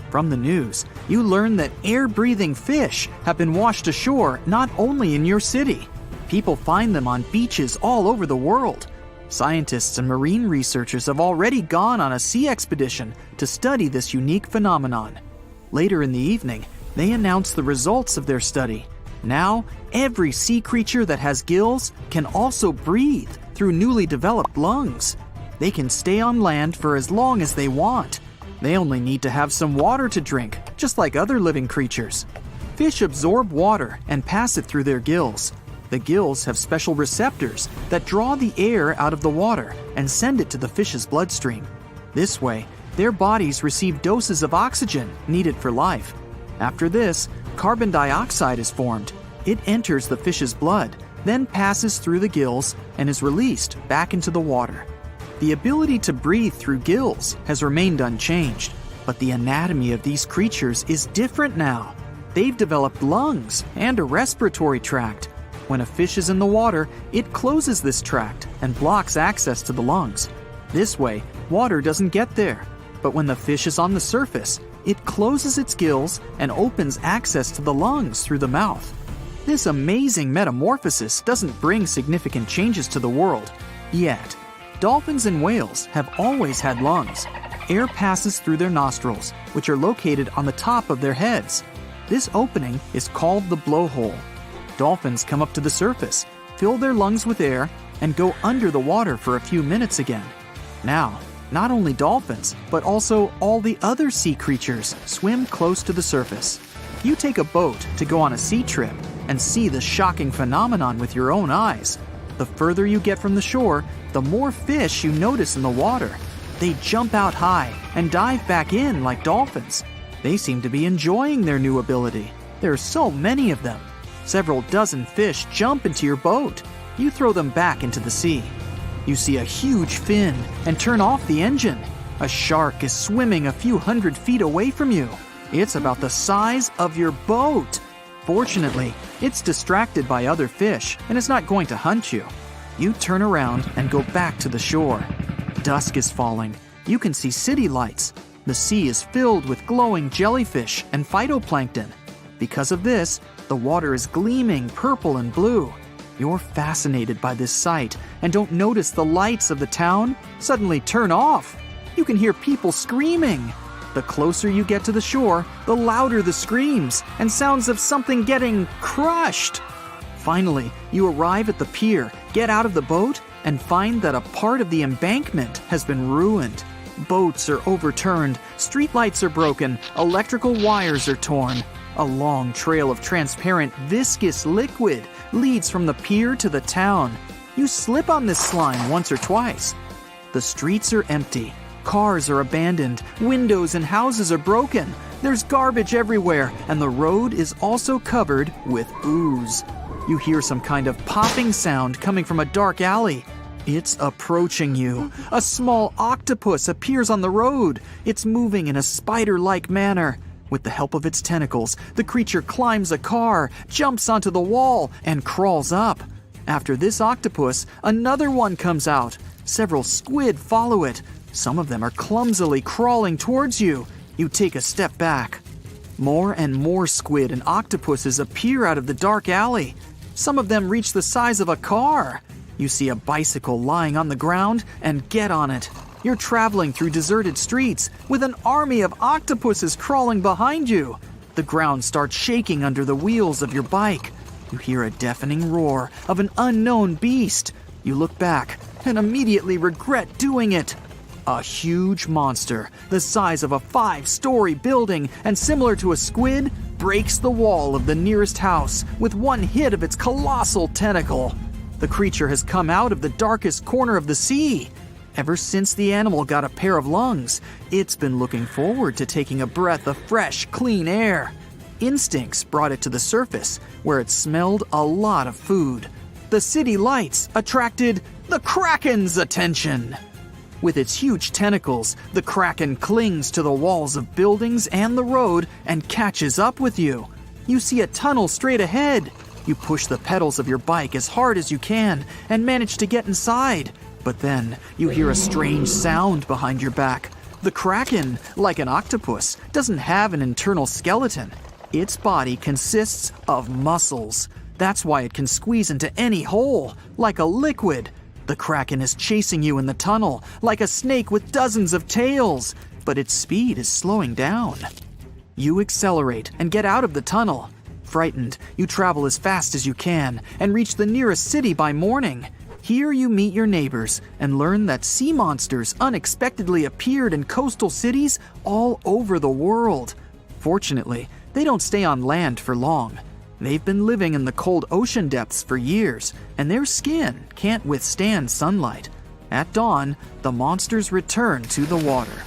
From the news, you learn that air-breathing fish have been washed ashore not only in your city. People find them on beaches all over the world. Scientists and marine researchers have already gone on a sea expedition to study this unique phenomenon. Later in the evening, they announce the results of their study. Now, every sea creature that has gills can also breathe through newly developed lungs. They can stay on land for as long as they want. They only need to have some water to drink, just like other living creatures. Fish absorb water and pass it through their gills. The gills have special receptors that draw the air out of the water and send it to the fish's bloodstream. This way, their bodies receive doses of oxygen needed for life. After this, carbon dioxide is formed. It enters the fish's blood, then passes through the gills and is released back into the water. The ability to breathe through gills has remained unchanged, but the anatomy of these creatures is different now. They've developed lungs and a respiratory tract. When a fish is in the water, it closes this tract and blocks access to the lungs. This way, water doesn't get there. But when the fish is on the surface, it closes its gills and opens access to the lungs through the mouth. This amazing metamorphosis doesn't bring significant changes to the world, yet. Dolphins and whales have always had lungs. Air passes through their nostrils, which are located on the top of their heads. This opening is called the blowhole. Dolphins come up to the surface, fill their lungs with air, and go under the water for a few minutes again. Now, not only dolphins, but also all the other sea creatures swim close to the surface. You take a boat to go on a sea trip and see the shocking phenomenon with your own eyes. The further you get from the shore, the more fish you notice in the water. They jump out high and dive back in like dolphins. They seem to be enjoying their new ability. There are so many of them. Several dozen fish jump into your boat. You throw them back into the sea. You see a huge fin and turn off the engine. A shark is swimming a few 100 feet away from you. It's about the size of your boat. Fortunately, it's distracted by other fish and is not going to hunt you. You turn around and go back to the shore. Dusk is falling. You can see city lights. The sea is filled with glowing jellyfish and phytoplankton. Because of this, the water is gleaming purple and blue. You're fascinated by this sight and don't notice the lights of the town suddenly turn off. You can hear people screaming. The closer you get to the shore, the louder the screams and sounds of something getting crushed. Finally, you arrive at the pier, get out of the boat, and find that a part of the embankment has been ruined. Boats are overturned, streetlights are broken, electrical wires are torn. A long trail of transparent, viscous liquid leads from the pier to the town. You slip on this slime once or twice. The streets are empty. Cars are abandoned. Windows and houses are broken. There's garbage everywhere, and the road is also covered with ooze. You hear some kind of popping sound coming from a dark alley. It's approaching you. A small octopus appears on the road. It's moving in a spider-like manner. With the help of its tentacles, the creature climbs a car, jumps onto the wall, and crawls up. After this octopus, another one comes out. Several squid follow it. Some of them are clumsily crawling towards you. You take a step back. More and more squid and octopuses appear out of the dark alley. Some of them reach the size of a car. You see a bicycle lying on the ground and get on it. You're traveling through deserted streets with an army of octopuses crawling behind you. The ground starts shaking under the wheels of your bike. You hear a deafening roar of an unknown beast. You look back and immediately regret doing it. A huge monster, the size of a 5-story building and similar to a squid, breaks the wall of the nearest house with one hit of its colossal tentacle. The creature has come out of the darkest corner of the sea. Ever since the animal got a pair of lungs, it's been looking forward to taking a breath of fresh, clean air. Instincts brought it to the surface, where it smelled a lot of food. The city lights attracted the Kraken's attention. With its huge tentacles, the Kraken clings to the walls of buildings and the road and catches up with you. You see a tunnel straight ahead. You push the pedals of your bike as hard as you can and manage to get inside. But then you hear a strange sound behind your back. The Kraken, like an octopus, doesn't have an internal skeleton. Its body consists of muscles. That's why it can squeeze into any hole, like a liquid. The Kraken is chasing you in the tunnel, like a snake with dozens of tails, but its speed is slowing down. You accelerate and get out of the tunnel. Frightened, you travel as fast as you can and reach the nearest city by morning. Here you meet your neighbors and learn that sea monsters unexpectedly appeared in coastal cities all over the world. Fortunately, they don't stay on land for long. They've been living in the cold ocean depths for years, and their skin can't withstand sunlight. At dawn, the monsters return to the water.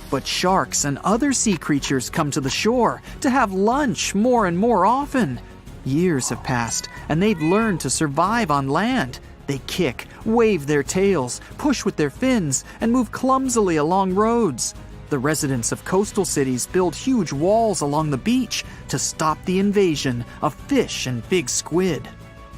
But sharks and other sea creatures come to the shore to have lunch more and more often. Years have passed, and they've learned to survive on land. They kick, wave their tails, push with their fins, and move clumsily along roads. The residents of coastal cities build huge walls along the beach to stop the invasion of fish and big squid.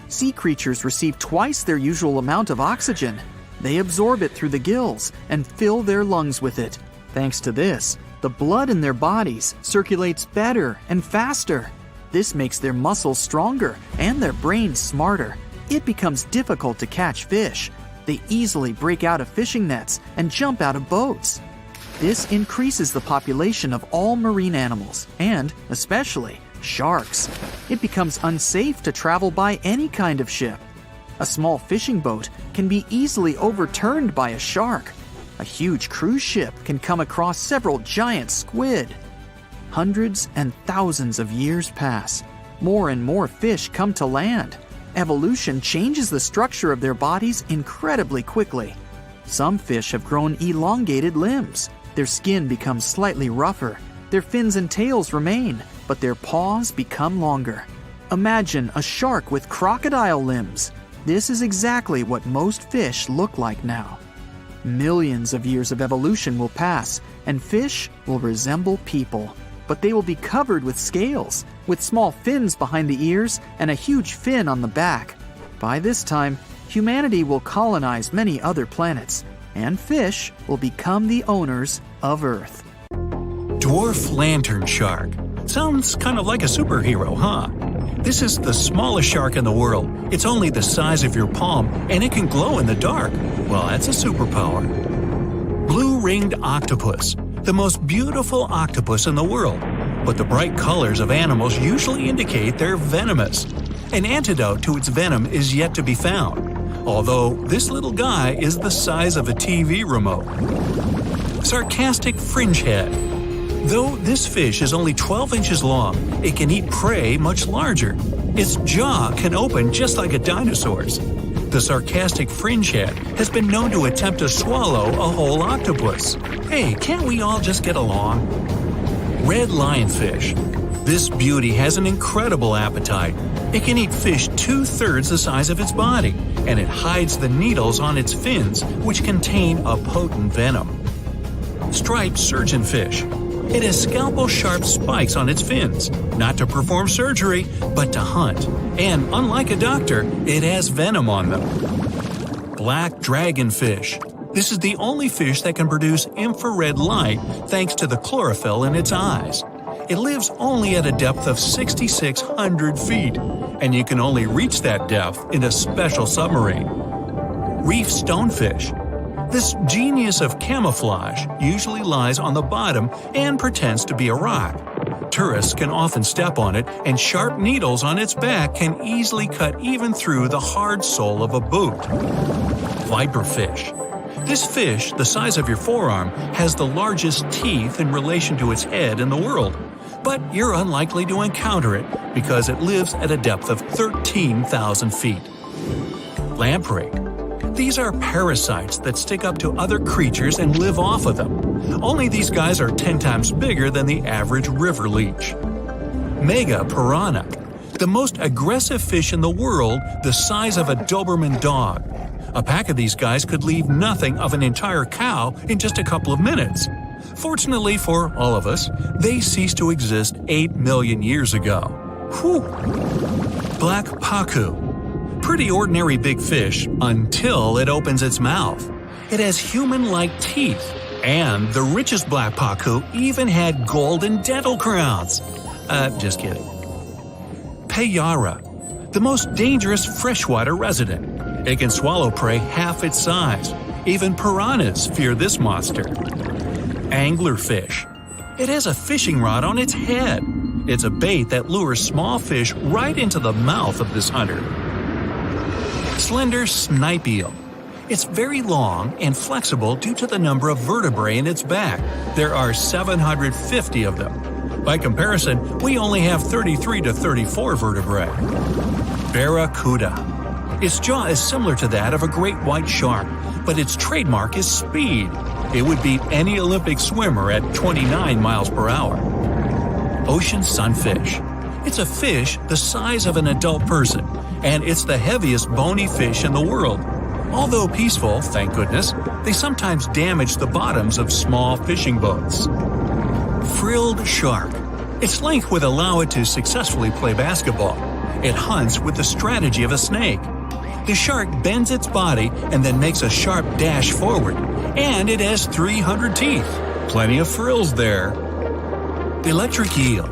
Sea creatures receive twice their usual amount of oxygen. They absorb it through the gills and fill their lungs with it. Thanks to this, the blood in their bodies circulates better and faster. This makes their muscles stronger and their brains smarter. It becomes difficult to catch fish. They easily break out of fishing nets and jump out of boats. This increases the population of all marine animals, and, especially, sharks. It becomes unsafe to travel by any kind of ship. A small fishing boat can be easily overturned by a shark. A huge cruise ship can come across several giant squid. Hundreds and thousands of years pass. More and more fish come to land. Evolution changes the structure of their bodies incredibly quickly. Some fish have grown elongated limbs. Their skin becomes slightly rougher. Their fins and tails remain, but their paws become longer. Imagine a shark with crocodile limbs. This is exactly what most fish look like now. Millions of years of evolution will pass, and fish will resemble people. But they will be covered with scales, with small fins behind the ears and a huge fin on the back. By this time, humanity will colonize many other planets, and fish will become the owners of Earth. Dwarf lantern shark. Sounds kind of like a superhero, huh? This is the smallest shark in the world. It's only the size of your palm, and it can glow in the dark. Well, that's a superpower. Blue-ringed octopus. The most beautiful octopus in the world. But the bright colors of animals usually indicate they're venomous. An antidote to its venom is yet to be found. Although this little guy is the size of a TV remote. Sarcastic fringehead. Though this fish is only 12 inches long, it can eat prey much larger. Its jaw can open just like a dinosaur's. The sarcastic fringehead has been known to attempt to swallow a whole octopus. Hey, can't we all just get along? Red lionfish. This beauty has an incredible appetite. It can eat fish 2/3 the size of its body, and it hides the needles on its fins, which contain a potent venom. Striped surgeonfish. It has scalpel-sharp spikes on its fins, not to perform surgery, but to hunt. And unlike a doctor, it has venom on them. Black dragonfish. This is the only fish that can produce infrared light thanks to the chlorophyll in its eyes. It lives only at a depth of 6,600 feet, and you can only reach that depth in a special submarine. Reef stonefish. This genius of camouflage usually lies on the bottom and pretends to be a rock. Tourists can often step on it, and sharp needles on its back can easily cut even through the hard sole of a boot. Viperfish. This fish, the size of your forearm, has the largest teeth in relation to its head in the world. But you're unlikely to encounter it because it lives at a depth of 13,000 feet. Lamprey. These are parasites that stick up to other creatures and live off of them. Only these guys are 10 times bigger than the average river leech. Mega piranha. The most aggressive fish in the world, the size of a Doberman dog. A pack of these guys could leave nothing of an entire cow in just a couple of minutes. Fortunately for all of us, they ceased to exist 8 million years ago. Whew! Black pacu. Pretty ordinary big fish until it opens its mouth. It has human-like teeth, and the richest black pacu even had golden dental crowns. Just kidding. Payara, the most dangerous freshwater resident. It can swallow prey half its size. Even piranhas fear this monster. Anglerfish. It has a fishing rod on its head. It's a bait that lures small fish right into the mouth of this hunter. Slender snipe eel. It's very long and flexible due to the number of vertebrae in its back. There are 750 of them. By comparison, we only have 33 to 34 vertebrae. Barracuda. Its jaw is similar to that of a great white shark, but its trademark is speed. It would beat any Olympic swimmer at 29 miles per hour. Ocean sunfish. It's a fish the size of an adult person, and it's the heaviest bony fish in the world. Although peaceful, thank goodness, they sometimes damage the bottoms of small fishing boats. Frilled shark. Its length would allow it to successfully play basketball. It hunts with the strategy of a snake. The shark bends its body and then makes a sharp dash forward, and it has 300 teeth. Plenty of frills there. Electric eel.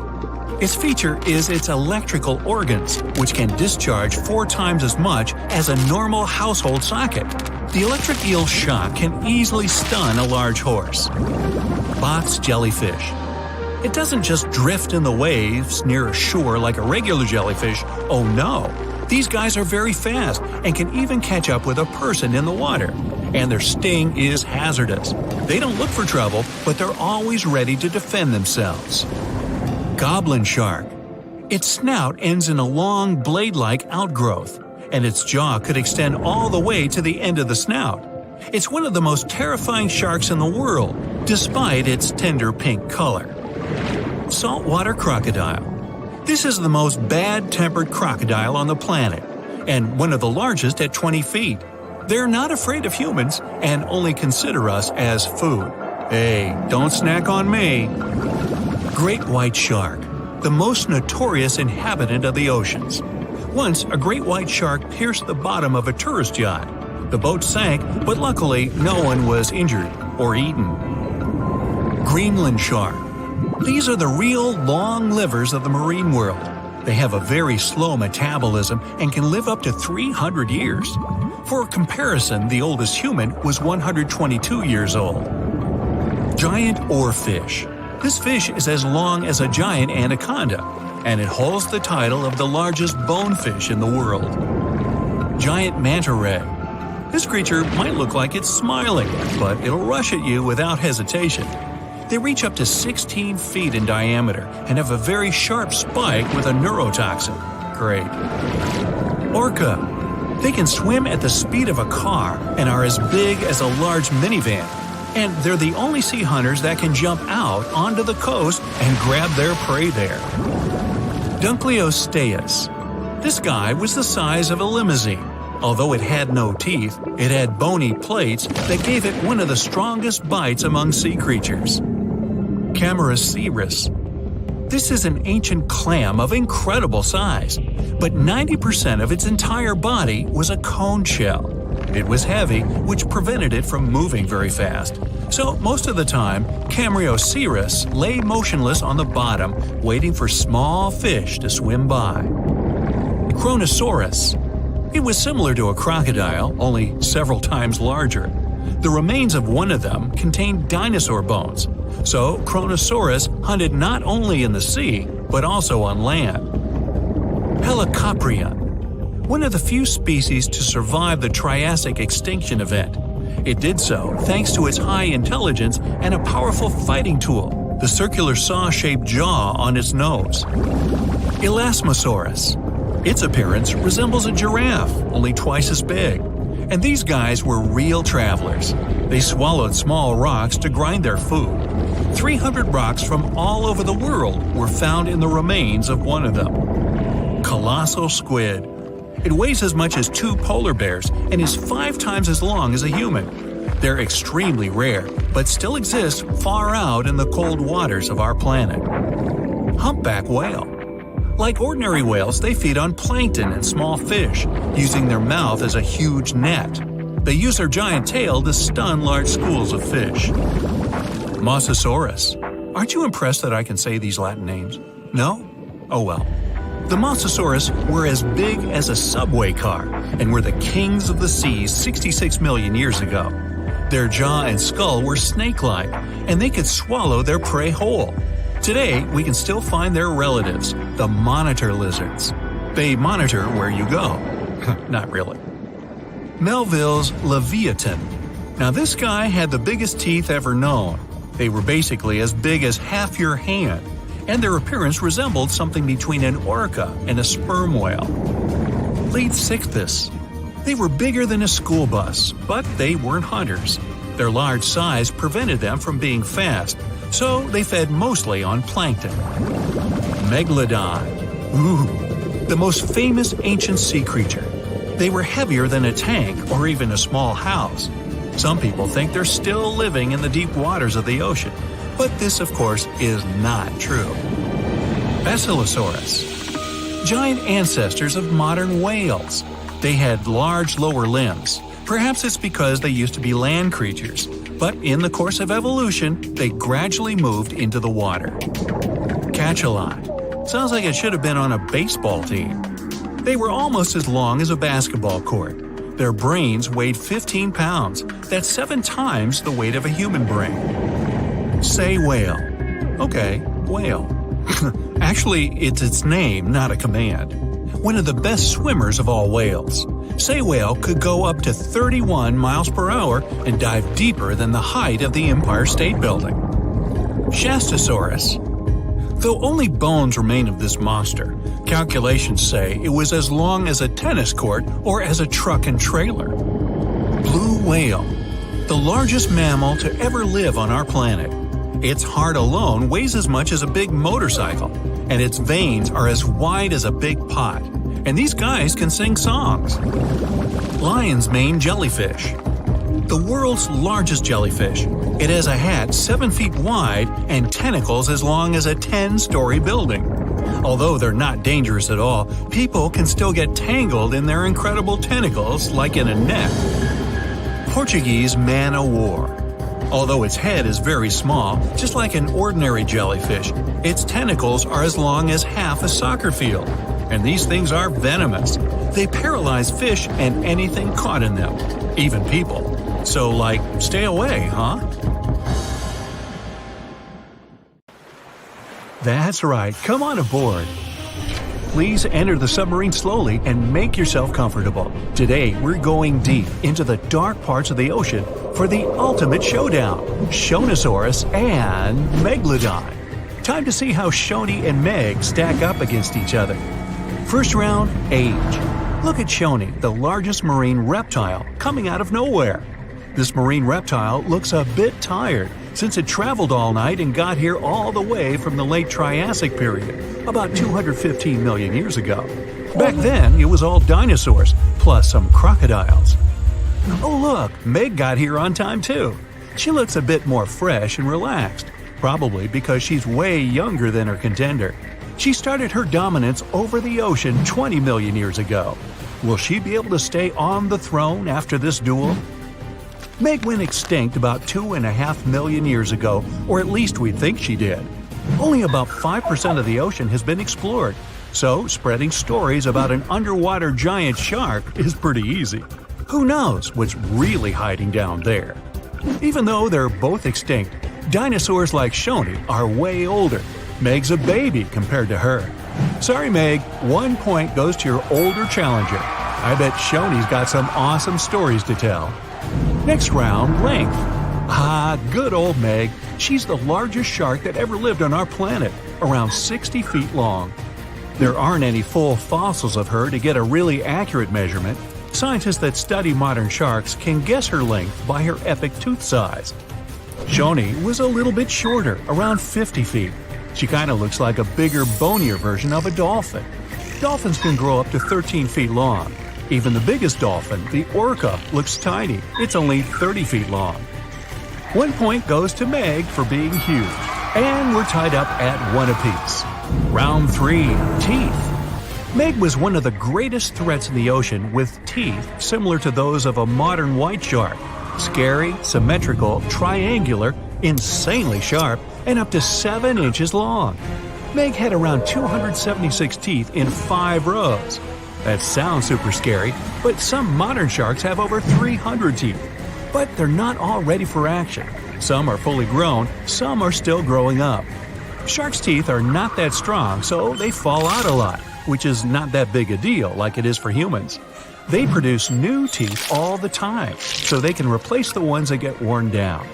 Its feature is its electrical organs, which can discharge 4 times as much as a normal household socket. The electric eel's shock can easily stun a large horse. Box jellyfish. It doesn't just drift in the waves near a shore like a regular jellyfish. Oh no! These guys are very fast and can even catch up with a person in the water. And their sting is hazardous. They don't look for trouble, but they're always ready to defend themselves. Goblin shark. Its snout ends in a long blade-like outgrowth, and its jaw could extend all the way to the end of the snout. It's one of the most terrifying sharks in the world, despite its tender pink color. Saltwater crocodile. This is the most bad-tempered crocodile on the planet, and one of the largest at 20 feet. They're not afraid of humans and only consider us as food. Hey, don't snack on me. Great white shark, the most notorious inhabitant of the oceans. Once, a great white shark pierced the bottom of a tourist yacht. The boat sank, but luckily no one was injured or eaten. Greenland shark. These are the real long livers of the marine world. They have a very slow metabolism and can live up to 300 years. For comparison, the oldest human was 122 years old. Giant oarfish. This fish is as long as a giant anaconda, and it holds the title of the largest bonefish in the world. Giant manta ray. This creature might look like it's smiling, but it'll rush at you without hesitation. They reach up to 16 feet in diameter and have a very sharp spike with a neurotoxin. Great. Orca. They can swim at the speed of a car and are as big as a large minivan. And they're the only sea hunters that can jump out onto the coast and grab their prey there. Dunkleosteus. This guy was the size of a limousine. Although it had no teeth, it had bony plates that gave it one of the strongest bites among sea creatures. Camarasaurus. This is an ancient clam of incredible size, but 90% of its entire body was a cone shell. It was heavy, which prevented it from moving very fast. So most of the time, Camarasaurus lay motionless on the bottom, waiting for small fish to swim by. Kronosaurus. It was similar to a crocodile, only several times larger. The remains of one of them contained dinosaur bones, so Kronosaurus hunted not only in the sea, but also on land. Helicoprion. One of the few species to survive the Triassic extinction event. It did so thanks to its high intelligence and a powerful fighting tool, the circular saw-shaped jaw on its nose. Elasmosaurus. Its appearance resembles a giraffe, only twice as big. And these guys were real travelers. They swallowed small rocks to grind their food. 300 rocks from all over the world were found in the remains of one of them. Colossal squid. It weighs as much as 2 polar bears and is 5 times as long as a human. They're extremely rare, but still exist far out in the cold waters of our planet. Humpback whale. Like ordinary whales, they feed on plankton and small fish, using their mouth as a huge net. They use their giant tail to stun large schools of fish. Mosasaurus. Aren't you impressed that I can say these Latin names? No? Oh well. The Mosasaurus were as big as a subway car and were the kings of the seas 66 million years ago. Their jaw and skull were snake-like, and they could swallow their prey whole. Today, we can still find their relatives, the monitor lizards. They monitor where you go. Not really. Melville's Leviathan. Now this guy had the biggest teeth ever known. They were basically as big as half your hand, and their appearance resembled something between an orca and a sperm whale. Leadsichthys. They were bigger than a school bus, but they weren't hunters. Their large size prevented them from being fast, so they fed mostly on plankton. Megalodon. Ooh, the most famous ancient sea creature. They were heavier than a tank or even a small house. Some people think they're still living in the deep waters of the ocean, but this, of course, is not true. Basilosaurus. Giant ancestors of modern whales. They had large lower limbs. Perhaps it's because they used to be land creatures, but in the course of evolution, they gradually moved into the water. Cachalot. Sounds like it should have been on a baseball team. They were almost as long as a basketball court. Their brains weighed 15 pounds. That's 7 times the weight of a human brain. Say whale. Okay, whale. Actually, it's its name, not a command. one of the best swimmers of all whales. Sei whale could go up to 31 miles per hour and dive deeper than the height of the Empire State Building. Shastasaurus. Though only bones remain of this monster, calculations say it was as long as a tennis court or as a truck and trailer. Blue whale. The largest mammal to ever live on our planet. Its heart alone weighs as much as a big motorcycle, and its veins are as wide as a big pot. And these guys can sing songs. Lion's mane jellyfish. The world's largest jellyfish. It has a hat 7 feet wide and tentacles as long as a 10-story building. Although they're not dangerous at all, people can still get tangled in their incredible tentacles like in a net. Portuguese man-o'-war. Although its head is very small, just like an ordinary jellyfish, its tentacles are as long as half a soccer field. And these things are venomous. They paralyze fish and anything caught in them, even people. So, stay away, huh? That's right, come on aboard. Please enter the submarine slowly and make yourself comfortable. Today, we're going deep into the dark parts of the ocean for the ultimate showdown, Shastasaurus and Megalodon. Time to see how Shoni and Meg stack up against each other. First round, age. Look at Shoni, the largest marine reptile, coming out of nowhere. This marine reptile looks a bit tired since it traveled all night and got here all the way from the late Triassic period, about 215 million years ago. Back then, it was all dinosaurs, plus some crocodiles. Oh look, Meg got here on time too. She looks a bit more fresh and relaxed, probably because she's way younger than her contender. She started her dominance over the ocean 20 million years ago. Will she be able to stay on the throne after this duel? Meg went extinct about 2.5 million years ago, or at least we think she did. Only about 5% of the ocean has been explored, so spreading stories about an underwater giant shark is pretty easy. Who knows what's really hiding down there? Even though they're both extinct, dinosaurs like Shoni are way older. Meg's a baby compared to her. Sorry, Meg, 1 point goes to your older challenger. I bet Shoni's got some awesome stories to tell. Next round, length. Good old Meg. She's the largest shark that ever lived on our planet, around 60 feet long. There aren't any full fossils of her to get a really accurate measurement. Scientists that study modern sharks can guess her length by her epic tooth size. Shoni was a little bit shorter, around 50 feet. She kind of looks like a bigger, bonier version of a dolphin. Dolphins can grow up to 13 feet long. Even the biggest dolphin, the orca, looks tiny. It's only 30 feet long. 1 point goes to Meg for being huge. And we're tied up at 1 apiece. Round 3, teeth. Meg was one of the greatest threats in the ocean with teeth similar to those of a modern white shark. Scary, symmetrical, triangular, insanely sharp, and up to 7 inches long. Meg had around 276 teeth in 5 rows. That sounds super scary, but some modern sharks have over 300 teeth. But they're not all ready for action. Some are fully grown, some are still growing up. Sharks' teeth are not that strong, so they fall out a lot, which is not that big a deal like it is for humans. They produce new teeth all the time, so they can replace the ones that get worn down.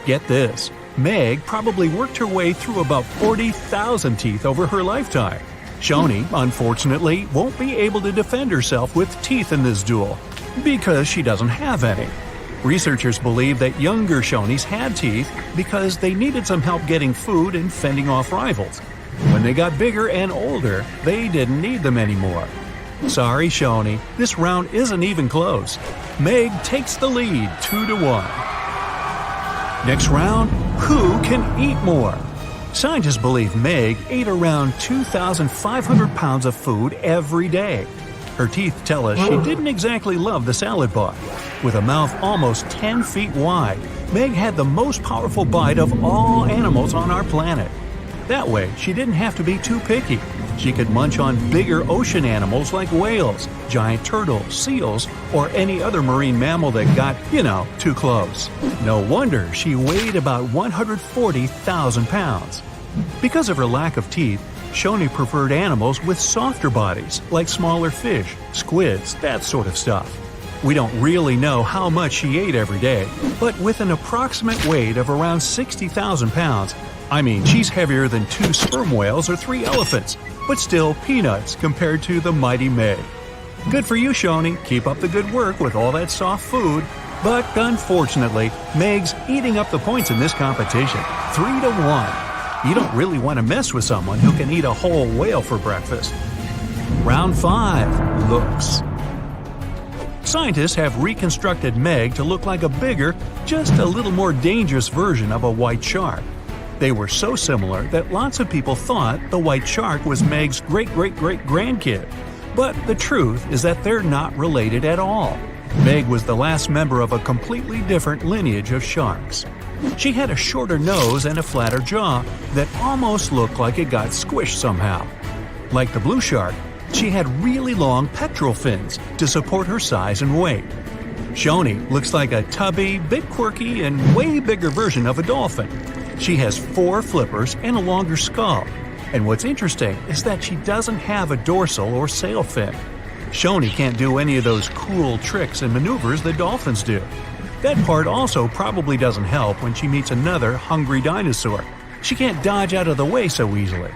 Get this, Meg probably worked her way through about 40,000 teeth over her lifetime. Shoni, unfortunately, won't be able to defend herself with teeth in this duel, because she doesn't have any. Researchers believe that younger Shonis had teeth because they needed some help getting food and fending off rivals. When they got bigger and older, they didn't need them anymore. Sorry, Shoni, this round isn't even close. Meg takes the lead 2-1. Next round, who can eat more? Scientists believe Meg ate around 2,500 pounds of food every day. Her teeth tell us she didn't exactly love the salad bar. With a mouth almost 10 feet wide, Meg had the most powerful bite of all animals on our planet. That way, she didn't have to be too picky. She could munch on bigger ocean animals like whales, giant turtles, seals, or any other marine mammal that got, too close. No wonder she weighed about 140,000 pounds. Because of her lack of teeth, Shoni preferred animals with softer bodies, like smaller fish, squids, that sort of stuff. We don't really know how much she ate every day, but with an approximate weight of around 60,000 pounds, I mean, she's heavier than 2 sperm whales or 3 elephants, but still peanuts compared to the mighty Meg. Good for you, Shoni. Keep up the good work with all that soft food. But unfortunately, Meg's eating up the points in this competition, 3-1. You don't really want to mess with someone who can eat a whole whale for breakfast. Round 5. Looks. Scientists have reconstructed Meg to look like a bigger, just a little more dangerous version of a white shark. They were so similar that lots of people thought the white shark was Meg's great-great-great-grandkid. But the truth is that they're not related at all. Meg was the last member of a completely different lineage of sharks. She had a shorter nose and a flatter jaw that almost looked like it got squished somehow. Like the blue shark, she had really long pectoral fins to support her size and weight. Shoni looks like a tubby, bit quirky, and way bigger version of a dolphin. She has 4 flippers and a longer skull. And what's interesting is that she doesn't have a dorsal or sail fin. Shoni can't do any of those cool tricks and maneuvers that dolphins do. That part also probably doesn't help when she meets another hungry dinosaur. She can't dodge out of the way so easily.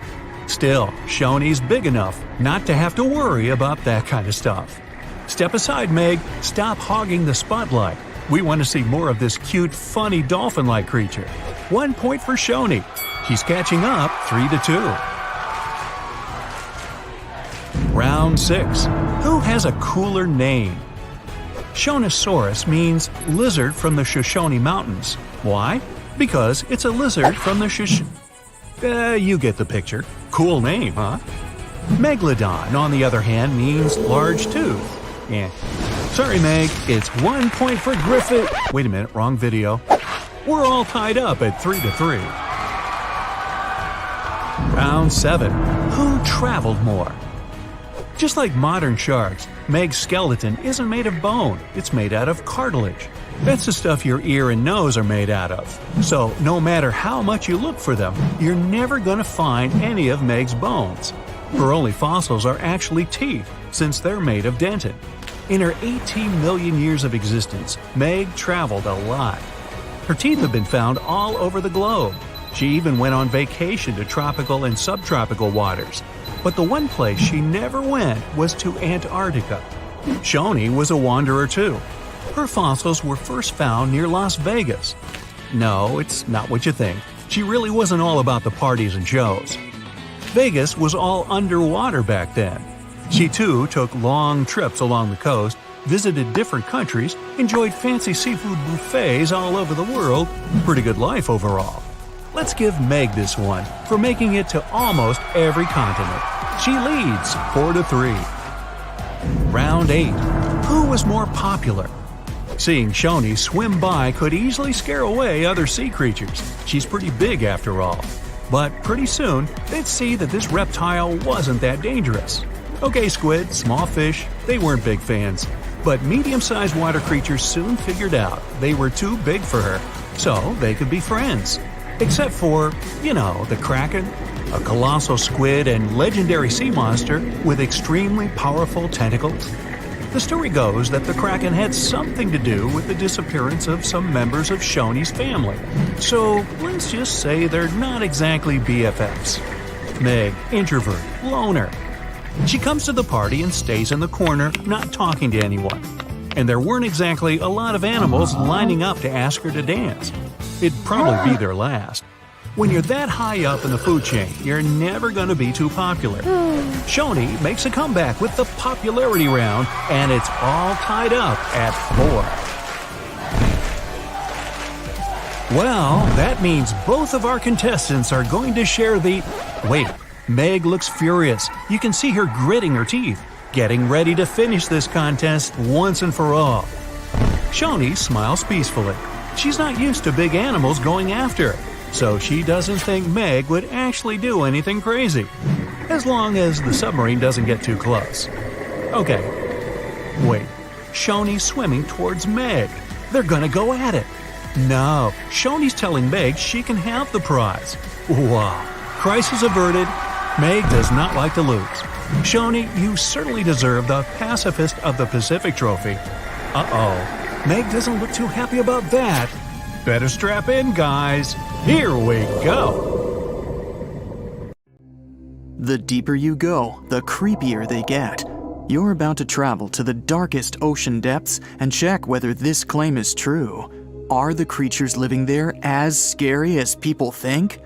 Still, Shoni's big enough not to have to worry about that kind of stuff. Step aside, Meg. Stop hogging the spotlight. We want to see more of this cute, funny dolphin-like creature. 1 point for Shoni. She's catching up 3-2. Round 6. Who has a cooler name? Shastasaurus means lizard from the Shoshone Mountains. Why? Because it's a lizard from the you get the picture. Cool name, huh? Megalodon, on the other hand, means large tooth. Yeah. Sorry, Meg, it's 1 point for Griffith. Wait a minute, wrong video. We're all tied up at 3-3. Round 7. Who traveled more? Just like modern sharks, Meg's skeleton isn't made of bone, it's made out of cartilage. That's the stuff your ear and nose are made out of. So no matter how much you look for them, you're never going to find any of Meg's bones. Her only fossils are actually teeth, since they're made of dentin. In her 18 million years of existence, Meg traveled a lot. Her teeth have been found all over the globe. She even went on vacation to tropical and subtropical waters. But the one place she never went was to Antarctica. Shoni was a wanderer too. Her fossils were first found near Las Vegas. No, it's not what you think. She really wasn't all about the parties and shows. Vegas was all underwater back then. She too took long trips along the coast, visited different countries, enjoyed fancy seafood buffets all over the world. Pretty good life overall. Let's give Meg this one for making it to almost every continent. She leads 4-3. Round 8. Who was more popular? Seeing Shoni swim by could easily scare away other sea creatures. She's pretty big after all. But pretty soon, they'd see that this reptile wasn't that dangerous. Okay, squid, small fish, they weren't big fans. But medium-sized water creatures soon figured out they were too big for her, so they could be friends. Except for, the Kraken, a colossal squid and legendary sea monster with extremely powerful tentacles. The story goes that the Kraken had something to do with the disappearance of some members of Shoni's family. So let's just say they're not exactly BFFs. Meg, introvert, loner. She comes to the party and stays in the corner, not talking to anyone. And there weren't exactly a lot of animals lining up to ask her to dance. It'd probably be their last. When you're that high up in the food chain, you're never going to be too popular. Shoni makes a comeback with the popularity round, and it's all tied up at 4. Well, that means both of our contestants are going to share the... Wait, Meg looks furious. You can see her gritting her teeth, getting ready to finish this contest once and for all. Shoni smiles peacefully. She's not used to big animals going after her, so she doesn't think Meg would actually do anything crazy, as long as the submarine doesn't get too close. Okay, wait, Shoni's swimming towards Meg. They're gonna go at it. No, Shoni's telling Meg she can have the prize. Wow, crisis averted, Meg does not like to lose. Shoni, you certainly deserve the Pacifist of the Pacific trophy. Uh-oh, Meg doesn't look too happy about that. Better strap in, guys. Here we go. The deeper you go, the creepier they get. You're about to travel to the darkest ocean depths and check whether this claim is true. Are the creatures living there as scary as people think?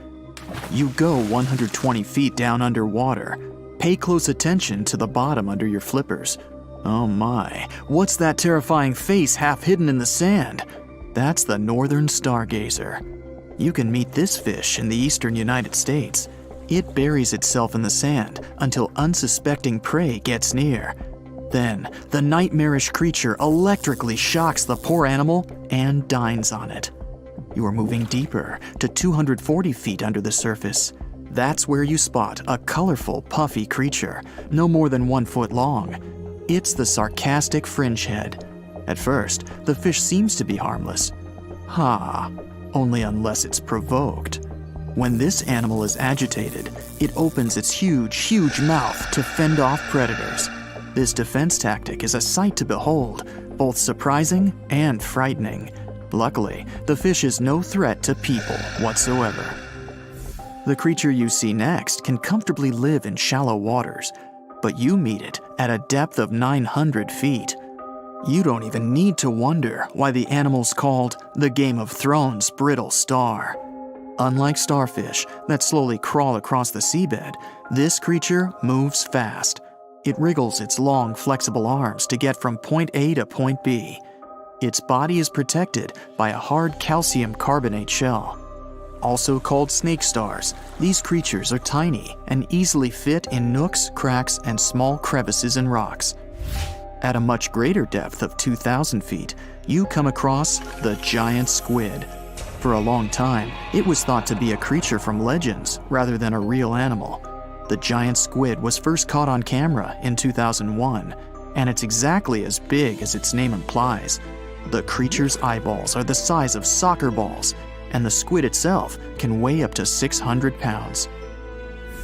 You go 120 feet down underwater. Pay close attention to the bottom under your flippers. Oh my, what's that terrifying face half hidden in the sand? That's the northern stargazer. You can meet this fish in the eastern United States. It buries itself in the sand until unsuspecting prey gets near. Then, the nightmarish creature electrically shocks the poor animal and dines on it. You are moving deeper to 240 feet under the surface. That's where you spot a colorful, puffy creature, no more than 1 foot long. It's the sarcastic fringehead. At first, the fish seems to be harmless. Only unless it's provoked. When this animal is agitated, it opens its huge mouth to fend off predators. This defense tactic is a sight to behold, both surprising and frightening. Luckily, the fish is no threat to people whatsoever. The creature you see next can comfortably live in shallow waters, but you meet it at a depth of 900 feet. You don't even need to wonder why the animal's called the Game of Thrones brittle star. Unlike starfish that slowly crawl across the seabed, this creature moves fast. It wriggles its long, flexible arms to get from point A to point B. Its body is protected by a hard calcium carbonate shell. Also called snake stars, these creatures are tiny and easily fit in nooks, cracks, and small crevices in rocks. At a much greater depth of 2,000 feet, you come across the giant squid. For a long time, it was thought to be a creature from legends rather than a real animal. The giant squid was first caught on camera in 2001, and it's exactly as big as its name implies. The creature's eyeballs are the size of soccer balls, and the squid itself can weigh up to 600 pounds.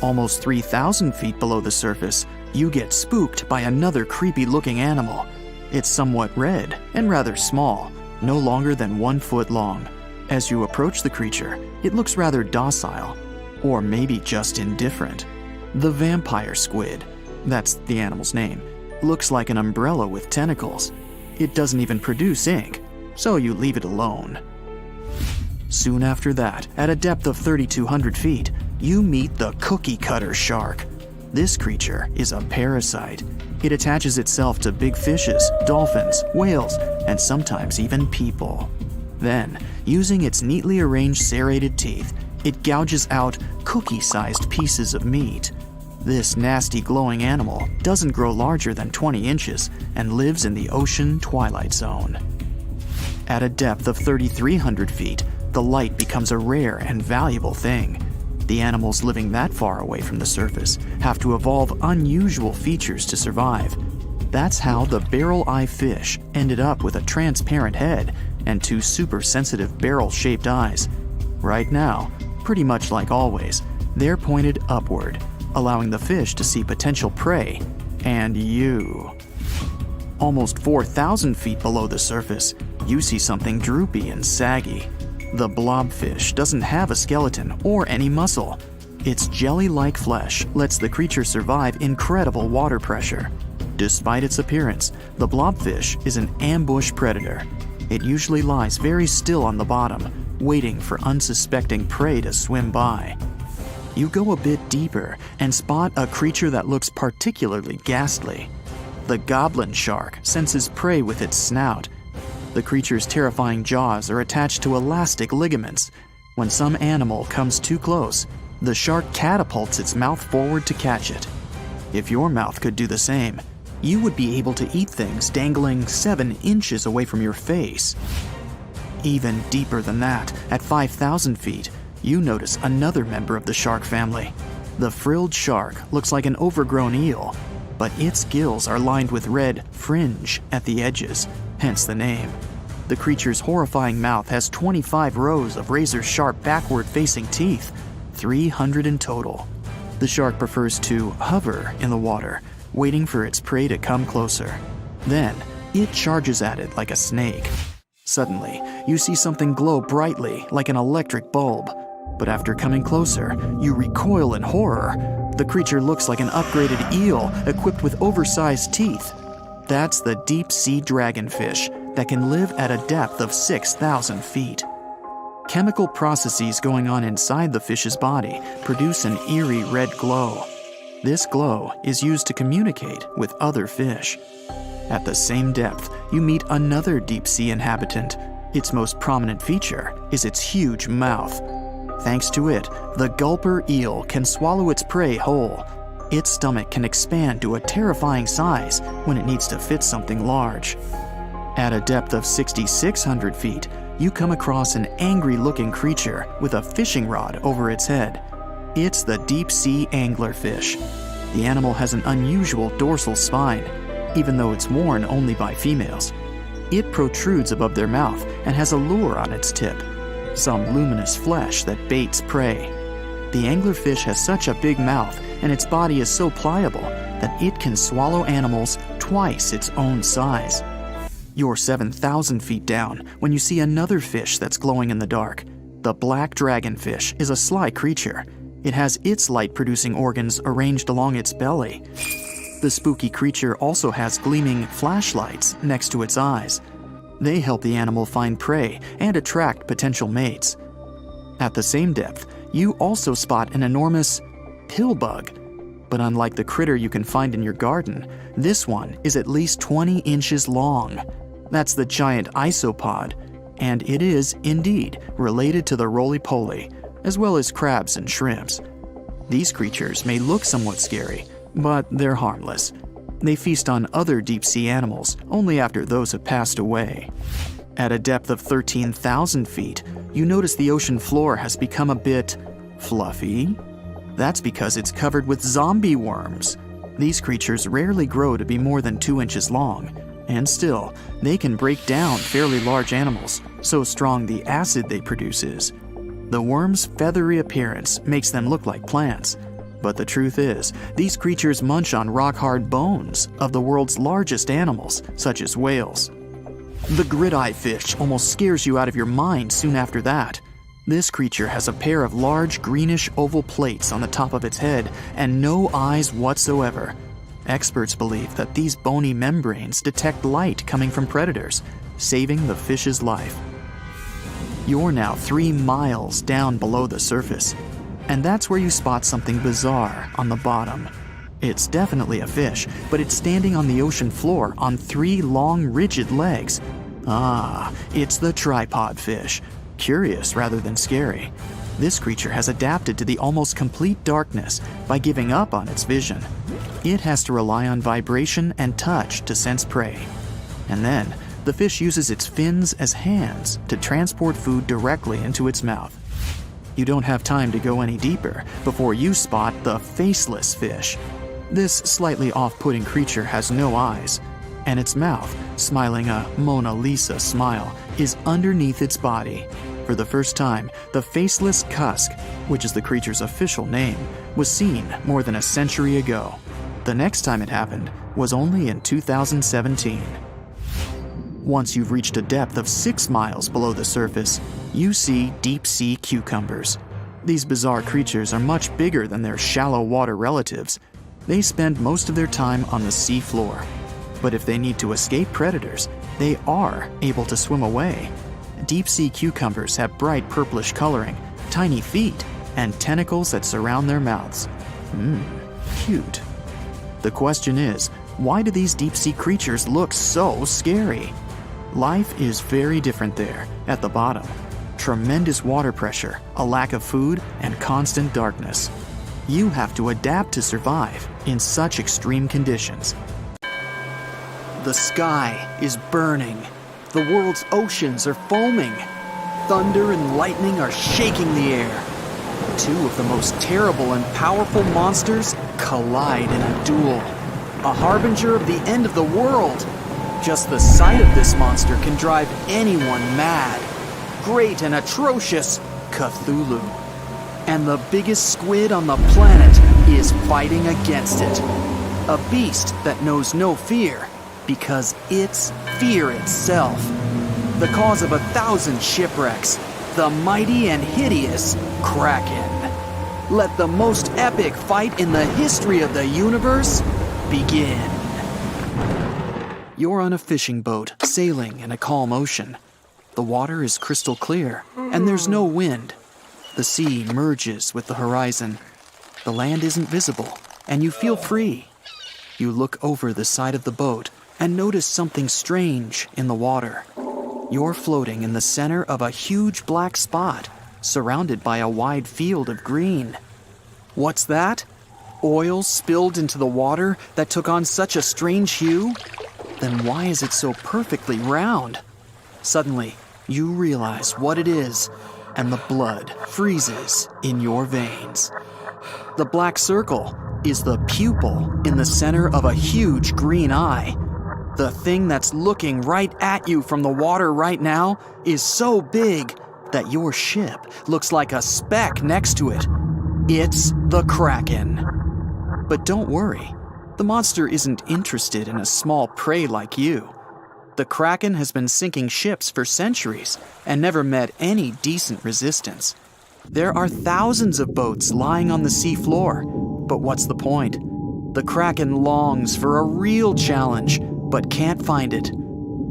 Almost 3,000 feet below the surface, you get spooked by another creepy-looking animal. It's somewhat red and rather small, no longer than 1 foot long. As you approach the creature, it looks rather docile, or maybe just indifferent. The vampire squid, that's the animal's name, looks like an umbrella with tentacles. It doesn't even produce ink, so you leave it alone. Soon after that, at a depth of 3,200 feet, you meet the cookie cutter shark. This creature is a parasite. It attaches itself to big fishes, dolphins, whales, and sometimes even people. Then, using its neatly arranged serrated teeth, it gouges out cookie-sized pieces of meat. This nasty glowing animal doesn't grow larger than 20 inches and lives in the ocean twilight zone. At a depth of 3,300 feet, the light becomes a rare and valuable thing. The animals living that far away from the surface have to evolve unusual features to survive. That's how the barrel-eye fish ended up with a transparent head and 2 super-sensitive barrel-shaped eyes. Right now, pretty much like always, they're pointed upward, allowing the fish to see potential prey and you. Almost 4,000 feet below the surface, you see something droopy and saggy. The blobfish doesn't have a skeleton or any muscle. Its jelly-like flesh lets the creature survive incredible water pressure. Despite its appearance, the blobfish is an ambush predator. It usually lies very still on the bottom, waiting for unsuspecting prey to swim by. You go a bit deeper and spot a creature that looks particularly ghastly. The goblin shark senses prey with its snout. The creature's terrifying jaws are attached to elastic ligaments. When some animal comes too close, the shark catapults its mouth forward to catch it. If your mouth could do the same, you would be able to eat things dangling 7 inches away from your face. Even deeper than that, at 5,000 feet, you notice another member of the shark family. The frilled shark looks like an overgrown eel, but its gills are lined with red fringe at the edges, hence the name. The creature's horrifying mouth has 25 rows of razor-sharp backward-facing teeth, 300 in total. The shark prefers to hover in the water, waiting for its prey to come closer. Then, it charges at it like a snake. Suddenly, you see something glow brightly like an electric bulb. But after coming closer, you recoil in horror. The creature looks like an upgraded eel equipped with oversized teeth. That's the deep-sea dragonfish that can live at a depth of 6,000 feet. Chemical processes going on inside the fish's body produce an eerie red glow. This glow is used to communicate with other fish. At the same depth, you meet another deep-sea inhabitant. Its most prominent feature is its huge mouth. Thanks to it, the gulper eel can swallow its prey whole. Its stomach can expand to a terrifying size when it needs to fit something large. At a depth of 6,600 feet, you come across an angry-looking creature with a fishing rod over its head. It's the deep-sea anglerfish. The animal has an unusual dorsal spine, even though it's worn only by females. It protrudes above their mouth and has a lure on its tip, some luminous flesh that baits prey. The anglerfish has such a big mouth and its body is so pliable that it can swallow animals twice its own size. You're 7,000 feet down when you see another fish that's glowing in the dark. The black dragonfish is a sly creature. It has its light-producing organs arranged along its belly. The spooky creature also has gleaming flashlights next to its eyes. They help the animal find prey and attract potential mates. At the same depth, you also spot an enormous pillbug. But unlike the critter you can find in your garden, this one is at least 20 inches long. That's the giant isopod, and it is, indeed, related to the roly-poly, as well as crabs and shrimps. These creatures may look somewhat scary, but they're harmless. They feast on other deep-sea animals only after those have passed away. At a depth of 13,000 feet, you notice the ocean floor has become a bit fluffy. That's because it's covered with zombie worms. These creatures rarely grow to be more than 2 inches long, and still, they can break down fairly large animals, so strong the acid they produce is. The worms' feathery appearance makes them look like plants, but the truth is, these creatures munch on rock-hard bones of the world's largest animals, such as whales. The grid-eye fish almost scares you out of your mind soon after that. This creature has a pair of large greenish oval plates on the top of its head and no eyes whatsoever. Experts believe that these bony membranes detect light coming from predators, saving the fish's life. You're now 3 miles down below the surface, and that's where you spot something bizarre on the bottom. It's definitely a fish, but it's standing on the ocean floor on 3 long, rigid legs. Ah, it's the tripod fish. Curious rather than scary. This creature has adapted to the almost complete darkness by giving up on its vision. It has to rely on vibration and touch to sense prey. And then, the fish uses its fins as hands to transport food directly into its mouth. You don't have time to go any deeper before you spot the faceless fish. This slightly off-putting creature has no eyes, and its mouth, smiling a Mona Lisa smile, is underneath its body. For the first time, the faceless cusk, which is the creature's official name, was seen more than a century ago. The next time it happened was only in 2017. Once you've reached a depth of 6 miles below the surface, you see deep-sea cucumbers. These bizarre creatures are much bigger than their shallow water relatives. They spend most of their time on the sea floor. But if they need to escape predators, they are able to swim away. Deep-sea cucumbers have bright purplish coloring, tiny feet, and tentacles that surround their mouths. Cute. The question is, why do these deep-sea creatures look so scary? Life is very different there, at the bottom. Tremendous water pressure, a lack of food, and constant darkness. You have to adapt to survive in such extreme conditions. The sky is burning. The world's oceans are foaming. Thunder and lightning are shaking the air. 2 of the most terrible and powerful monsters collide in a duel. A harbinger of the end of the world. Just the sight of this monster can drive anyone mad. Great and atrocious Cthulhu. And the biggest squid on the planet is fighting against it. A beast that knows no fear because it's fear itself. The cause of 1,000 shipwrecks, the mighty and hideous Kraken. Let the most epic fight in the history of the universe begin. You're on a fishing boat, sailing in a calm ocean. The water is crystal clear, and there's no wind. The sea merges with the horizon. The land isn't visible, and you feel free. You look over the side of the boat and notice something strange in the water. You're floating in the center of a huge black spot, surrounded by a wide field of green. What's that? Oil spilled into the water that took on such a strange hue? Then why is it so perfectly round? Suddenly, you realize what it is, and the blood freezes in your veins. The black circle is the pupil in the center of a huge green eye. The thing that's looking right at you from the water right now is so big that your ship looks like a speck next to it. It's the Kraken. But don't worry, the monster isn't interested in a small prey like you. The Kraken has been sinking ships for centuries and never met any decent resistance. There are thousands of boats lying on the sea floor, but what's the point? The Kraken longs for a real challenge, but can't find it.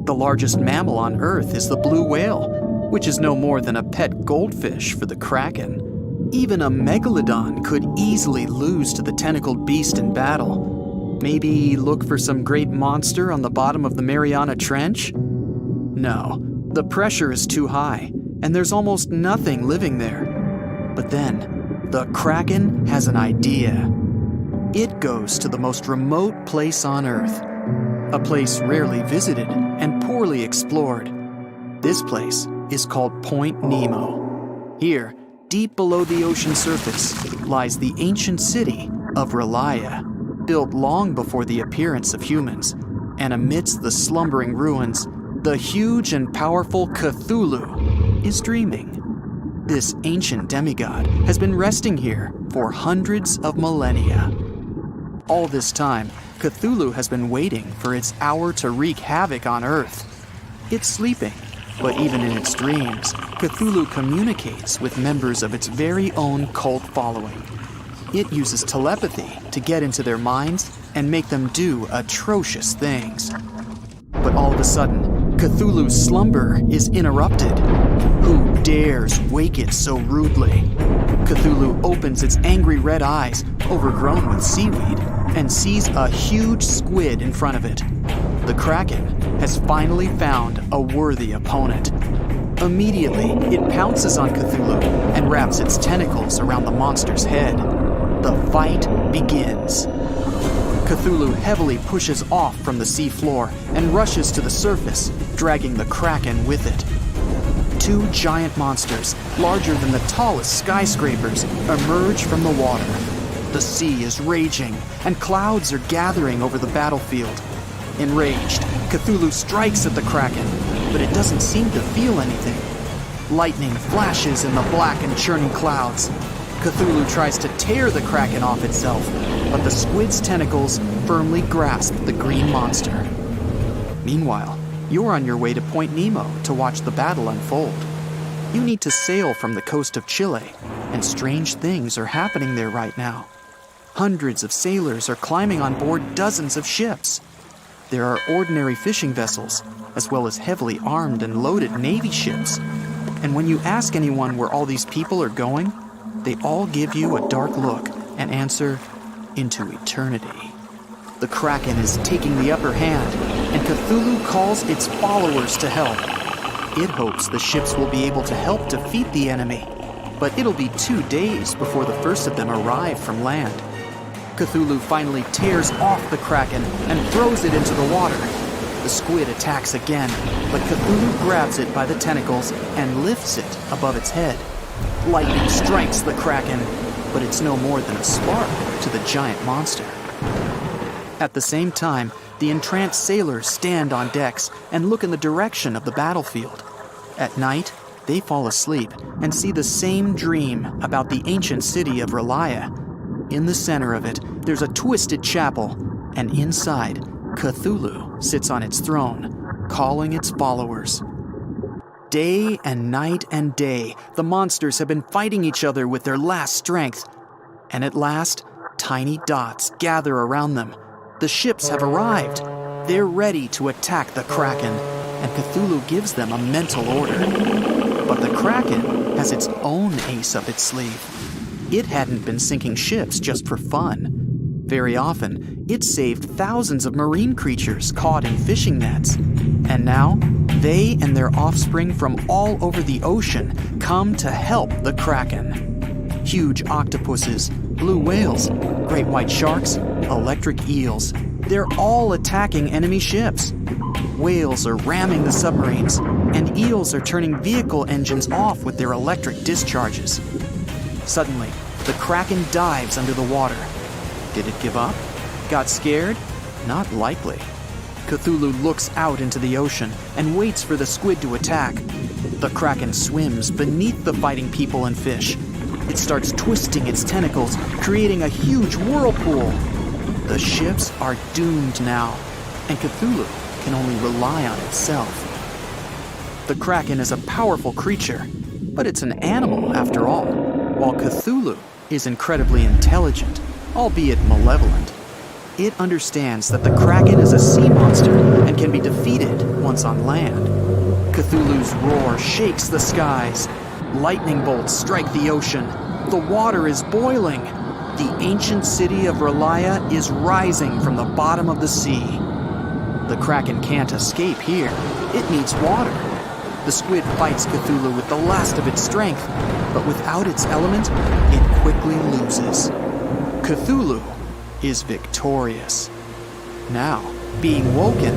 The largest mammal on Earth is the blue whale, which is no more than a pet goldfish for the Kraken. Even a Megalodon could easily lose to the tentacled beast in battle. Maybe look for some great monster on the bottom of the Mariana Trench? No, the pressure is too high, and there's almost nothing living there. But then, the Kraken has an idea. It goes to the most remote place on Earth, a place rarely visited and poorly explored. This place is called Point Nemo. Here, deep below the ocean surface, lies the ancient city of Relia, built long before the appearance of humans. And amidst the slumbering ruins, the huge and powerful Cthulhu is dreaming. This ancient demigod has been resting here for hundreds of millennia. All this time, Cthulhu has been waiting for its hour to wreak havoc on Earth. It's sleeping, but even in its dreams, Cthulhu communicates with members of its very own cult following. It uses telepathy to get into their minds and make them do atrocious things. But all of a sudden, Cthulhu's slumber is interrupted. Who dares wake it so rudely? Cthulhu opens its angry red eyes, overgrown with seaweed, and sees a huge squid in front of it. The Kraken has finally found a worthy opponent. Immediately, it pounces on Cthulhu and wraps its tentacles around the monster's head. The fight begins. Cthulhu heavily pushes off from the seafloor and rushes to the surface, dragging the Kraken with it. Two giant monsters, larger than the tallest skyscrapers, emerge from the water. The sea is raging, and clouds are gathering over the battlefield. Enraged, Cthulhu strikes at the Kraken, but it doesn't seem to feel anything. Lightning flashes in the black and churning clouds. Cthulhu tries to tear the Kraken off itself, but the squid's tentacles firmly grasp the green monster. Meanwhile, you're on your way to Point Nemo to watch the battle unfold. You need to sail from the coast of Chile, and strange things are happening there right now. Hundreds of sailors are climbing on board dozens of ships. There are ordinary fishing vessels, as well as heavily armed and loaded Navy ships. And when you ask anyone where all these people are going, they all give you a dark look and answer, into eternity. The Kraken is taking the upper hand, and Cthulhu calls its followers to help. It hopes the ships will be able to help defeat the enemy, but it'll be 2 days before the first of them arrive from land. Cthulhu finally tears off the Kraken and throws it into the water. The squid attacks again, but Cthulhu grabs it by the tentacles and lifts it above its head. Lightning strikes the Kraken, but it's no more than a spark to the giant monster. At the same time, the entranced sailors stand on decks and look in the direction of the battlefield. At night, they fall asleep and see the same dream about the ancient city of Relia. In the center of it, there's a twisted chapel, and inside, Cthulhu sits on its throne, calling its followers. Day and night and day, the monsters have been fighting each other with their last strength. And at last, tiny dots gather around them. The ships have arrived. They're ready to attack the Kraken, and Cthulhu gives them a mental order. But the Kraken has its own ace up its sleeve. It hadn't been sinking ships just for fun. Very often, it saved thousands of marine creatures caught in fishing nets. And now, they and their offspring from all over the ocean come to help the Kraken. Huge octopuses, blue whales, great white sharks, electric eels. They're all attacking enemy ships. Whales are ramming the submarines, and eels are turning vehicle engines off with their electric discharges. Suddenly, the Kraken dives under the water. Did it give up? Got scared? Not likely. Cthulhu looks out into the ocean and waits for the squid to attack. The Kraken swims beneath the fighting people and fish. It starts twisting its tentacles, creating a huge whirlpool. The ships are doomed now, and Cthulhu can only rely on itself. The Kraken is a powerful creature, but it's an animal after all, while Cthulhu is incredibly intelligent, albeit malevolent. It understands that the Kraken is a sea monster and can be defeated once on land. Cthulhu's roar shakes the skies. Lightning bolts strike the ocean. The water is boiling. The ancient city of Relaya is rising from the bottom of the sea. The Kraken can't escape here. It needs water. The squid fights Cthulhu with the last of its strength, but without its element, it quickly loses. Cthulhu is victorious. Now, being woken,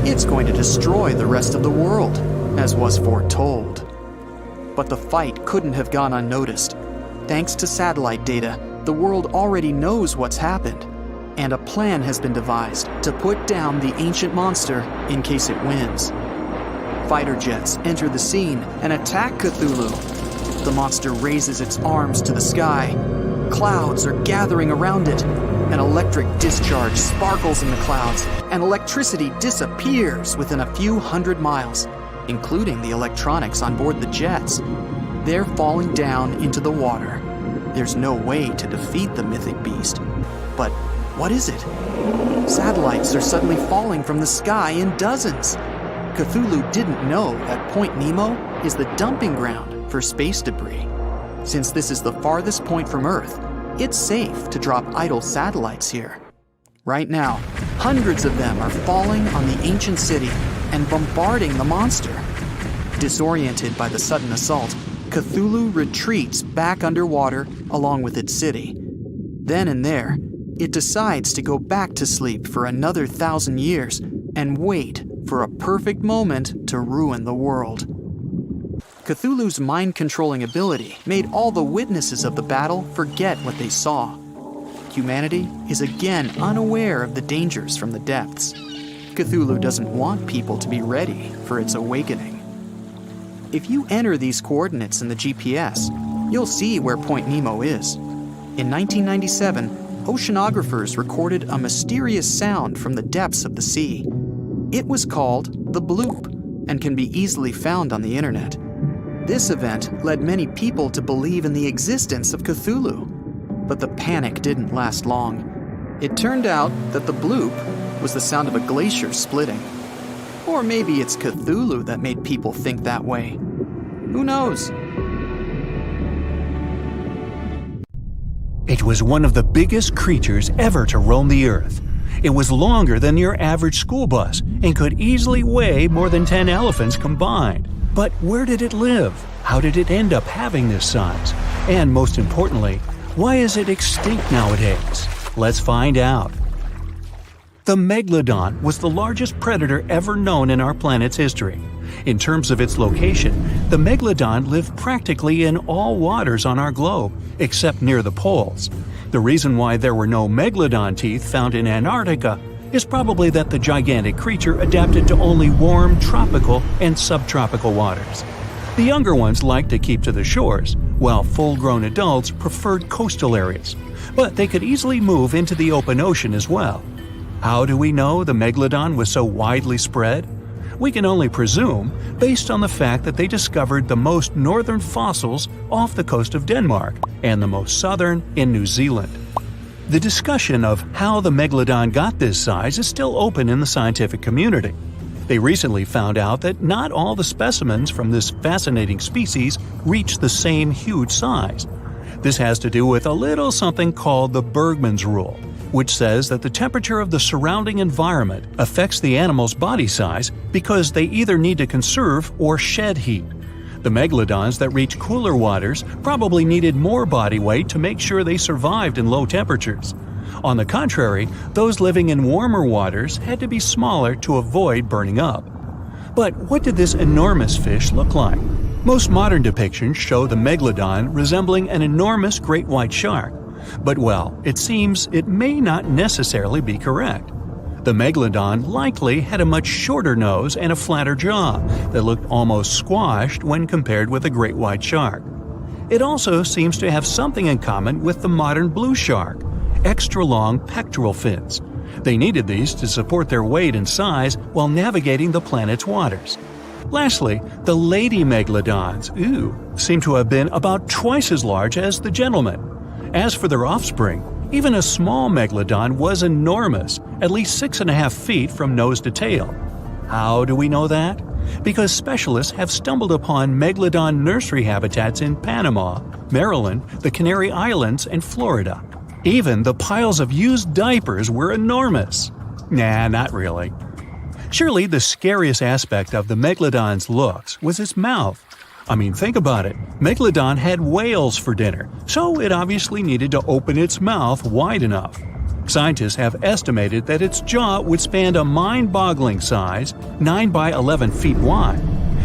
it's going to destroy the rest of the world, as was foretold. But the fight couldn't have gone unnoticed. Thanks to satellite data, the world already knows what's happened, and a plan has been devised to put down the ancient monster in case it wins. Fighter jets enter the scene and attack Cthulhu. The monster raises its arms to the sky. Clouds are gathering around it. An electric discharge sparkles in the clouds, and electricity disappears within a few hundred miles, including the electronics on board the jets. They're falling down into the water. There's no way to defeat the mythic beast. But what is it? Satellites are suddenly falling from the sky in dozens. Cthulhu didn't know that Point Nemo is the dumping ground for space debris. Since this is the farthest point from Earth, it's safe to drop idle satellites here. Right now, hundreds of them are falling on the ancient city and bombarding the monster. Disoriented by the sudden assault, Cthulhu retreats back underwater along with its city. Then and there, it decides to go back to sleep for another 1,000 years and wait for a perfect moment to ruin the world. Cthulhu's mind-controlling ability made all the witnesses of the battle forget what they saw. Humanity is again unaware of the dangers from the depths. Cthulhu doesn't want people to be ready for its awakening. If you enter these coordinates in the GPS, you'll see where Point Nemo is. In 1997, oceanographers recorded a mysterious sound from the depths of the sea. It was called the bloop and can be easily found on the internet. This event led many people to believe in the existence of Cthulhu. But the panic didn't last long. It turned out that the bloop was the sound of a glacier splitting. Or maybe it's Cthulhu that made people think that way. Who knows? It was one of the biggest creatures ever to roam the earth. It was longer than your average school bus and could easily weigh more than 10 elephants combined. But where did it live? How did it end up having this size? And most importantly, why is it extinct nowadays? Let's find out. The Megalodon was the largest predator ever known in our planet's history. In terms of its location, the Megalodon lived practically in all waters on our globe, except near the poles. The reason why there were no Megalodon teeth found in Antarctica is probably that the gigantic creature adapted to only warm tropical and subtropical waters. The younger ones liked to keep to the shores, while full-grown adults preferred coastal areas, but they could easily move into the open ocean as well. How do we know the Megalodon was so widely spread? We can only presume, based on the fact that they discovered the most northern fossils off the coast of Denmark and the most southern in New Zealand. The discussion of how the Megalodon got this size is still open in the scientific community. They recently found out that not all the specimens from this fascinating species reach the same huge size. This has to do with a little something called the Bergmann's rule, which says that the temperature of the surrounding environment affects the animal's body size because they either need to conserve or shed heat. The megalodons that reach cooler waters probably needed more body weight to make sure they survived in low temperatures. On the contrary, those living in warmer waters had to be smaller to avoid burning up. But what did this enormous fish look like? Most modern depictions show the megalodon resembling an enormous great white shark. But well, it seems it may not necessarily be correct. The megalodon likely had a much shorter nose and a flatter jaw that looked almost squashed when compared with a great white shark. It also seems to have something in common with the modern blue shark: extra-long pectoral fins. They needed these to support their weight and size while navigating the planet's waters. Lastly, the lady megalodons, seem to have been about twice as large as the gentlemen. As for their offspring, even a small megalodon was enormous, at least 6.5 feet from nose to tail. How do we know that? Because specialists have stumbled upon megalodon nursery habitats in Panama, Maryland, the Canary Islands, and Florida. Even the piles of used diapers were enormous. Nah, not really. Surely the scariest aspect of the megalodon's looks was its mouth. I mean, think about it. Megalodon had whales for dinner, so it obviously needed to open its mouth wide enough. Scientists have estimated that its jaw would span a mind-boggling size, 9 by 11 feet wide.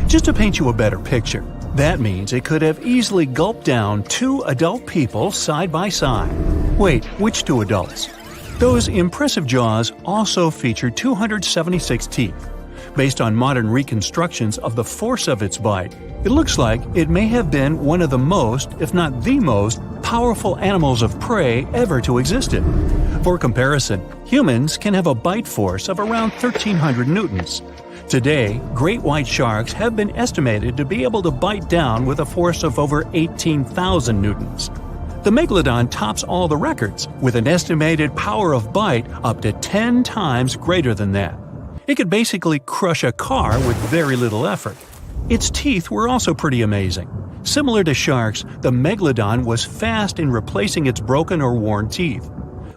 Just to paint you a better picture, that means it could have easily gulped down 2 adult people side by side. Wait, which 2 adults? Those impressive jaws also feature 276 teeth. Based on modern reconstructions of the force of its bite, it looks like it may have been one of the most, if not the most, powerful animals of prey ever to exist. For comparison, humans can have a bite force of around 1,300 newtons. Today, great white sharks have been estimated to be able to bite down with a force of over 18,000 newtons. The megalodon tops all the records, with an estimated power of bite up to 10 times greater than that. It could basically crush a car with very little effort. Its teeth were also pretty amazing. Similar to sharks, the megalodon was fast in replacing its broken or worn teeth.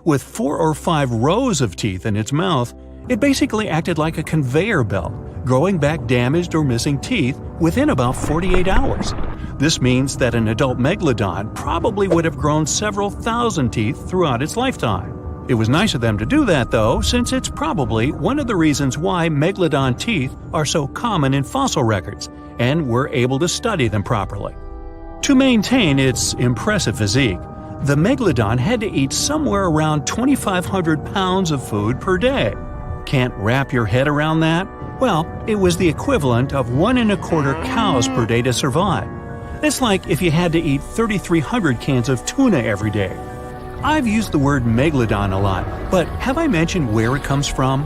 With 4 or 5 rows of teeth in its mouth, it basically acted like a conveyor belt, growing back damaged or missing teeth within about 48 hours. This means that an adult megalodon probably would have grown several thousand teeth throughout its lifetime. It was nice of them to do that, though, since it's probably one of the reasons why megalodon teeth are so common in fossil records, and we're able to study them properly. To maintain its impressive physique, the megalodon had to eat somewhere around 2,500 pounds of food per day. Can't wrap your head around that? Well, it was the equivalent of 1.25 cows per day to survive. It's like if you had to eat 3,300 cans of tuna every day. I've used the word megalodon a lot, but have I mentioned where it comes from?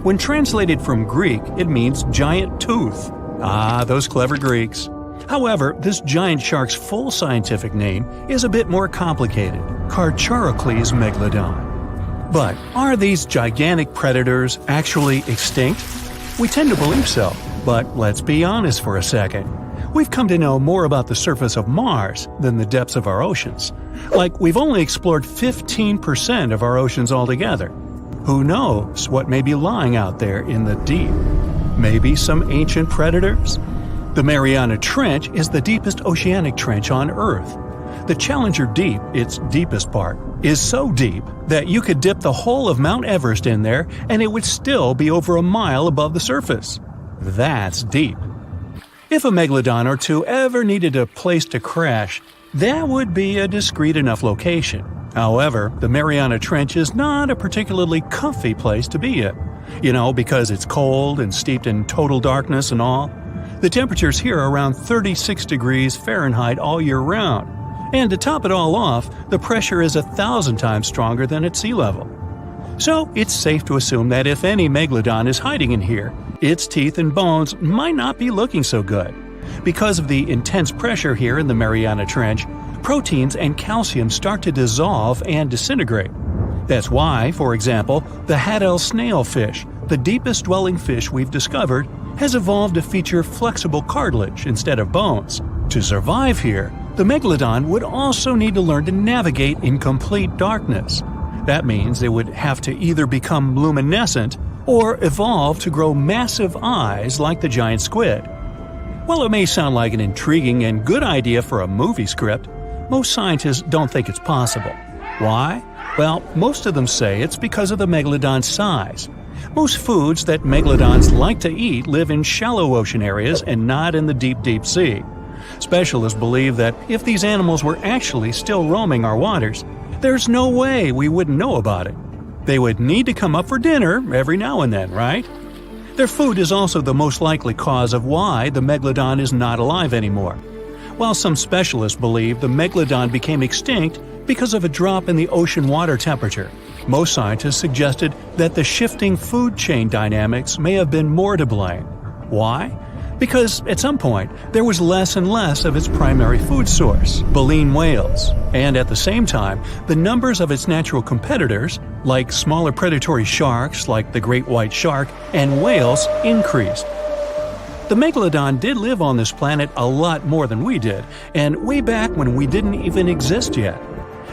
When translated from Greek, it means giant tooth. Ah, those clever Greeks. However, this giant shark's full scientific name is a bit more complicated: Carcharocles megalodon. But are these gigantic predators actually extinct? We tend to believe so, but let's be honest for a second. We've come to know more about the surface of Mars than the depths of our oceans. Like, we've only explored 15% of our oceans altogether. Who knows what may be lying out there in the deep? Maybe some ancient predators? The Mariana Trench is the deepest oceanic trench on Earth. The Challenger Deep, its deepest part, is so deep that you could dip the whole of Mount Everest in there and it would still be over a mile above the surface. That's deep. If a megalodon or 2 ever needed a place to crash, that would be a discreet enough location. However, the Mariana Trench is not a particularly comfy place to be in. Because it's cold and steeped in total darkness and all. The temperatures here are around 36 degrees Fahrenheit all year round. And to top it all off, the pressure is 1,000 times stronger than at sea level. So it's safe to assume that if any megalodon is hiding in here, its teeth and bones might not be looking so good. Because of the intense pressure here in the Mariana Trench, proteins and calcium start to dissolve and disintegrate. That's why, for example, the Haddell snailfish, the deepest dwelling fish we've discovered, has evolved to feature flexible cartilage instead of bones. To survive here, the megalodon would also need to learn to navigate in complete darkness. That means they would have to either become luminescent or evolve to grow massive eyes like the giant squid. While it may sound like an intriguing and good idea for a movie script, most scientists don't think it's possible. Why? Well, most of them say it's because of the megalodon's size. Most foods that megalodons like to eat live in shallow ocean areas and not in the deep, deep sea. Specialists believe that if these animals were actually still roaming our waters, there's no way we wouldn't know about it. They would need to come up for dinner every now and then, right? Their food is also the most likely cause of why the megalodon is not alive anymore. While some specialists believe the megalodon became extinct because of a drop in the ocean water temperature, most scientists suggested that the shifting food chain dynamics may have been more to blame. Why? Because at some point, there was less and less of its primary food source, baleen whales, and at the same time, the numbers of its natural competitors, like smaller predatory sharks like the great white shark and whales, increased. The megalodon did live on this planet a lot more than we did, and way back when we didn't even exist yet.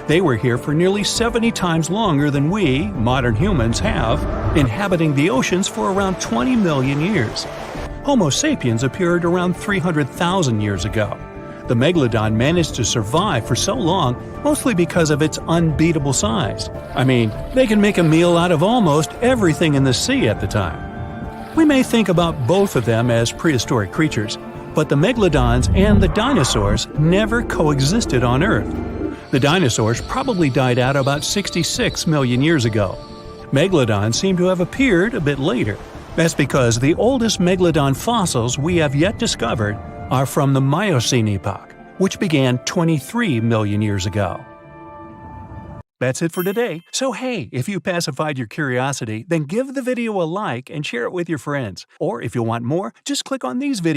They were here for nearly 70 times longer than we, modern humans, have, inhabiting the oceans for around 20 million years. Homo sapiens appeared around 300,000 years ago. The megalodon managed to survive for so long mostly because of its unbeatable size. I mean, they can make a meal out of almost everything in the sea at the time. We may think about both of them as prehistoric creatures, but the megalodons and the dinosaurs never coexisted on Earth. The dinosaurs probably died out about 66 million years ago. Megalodons seem to have appeared a bit later. That's because the oldest megalodon fossils we have yet discovered are from the Miocene epoch, which began 23 million years ago. That's it for today. So hey, if you pacified your curiosity, then give the video a like and share it with your friends. Or if you want more, just click on these videos.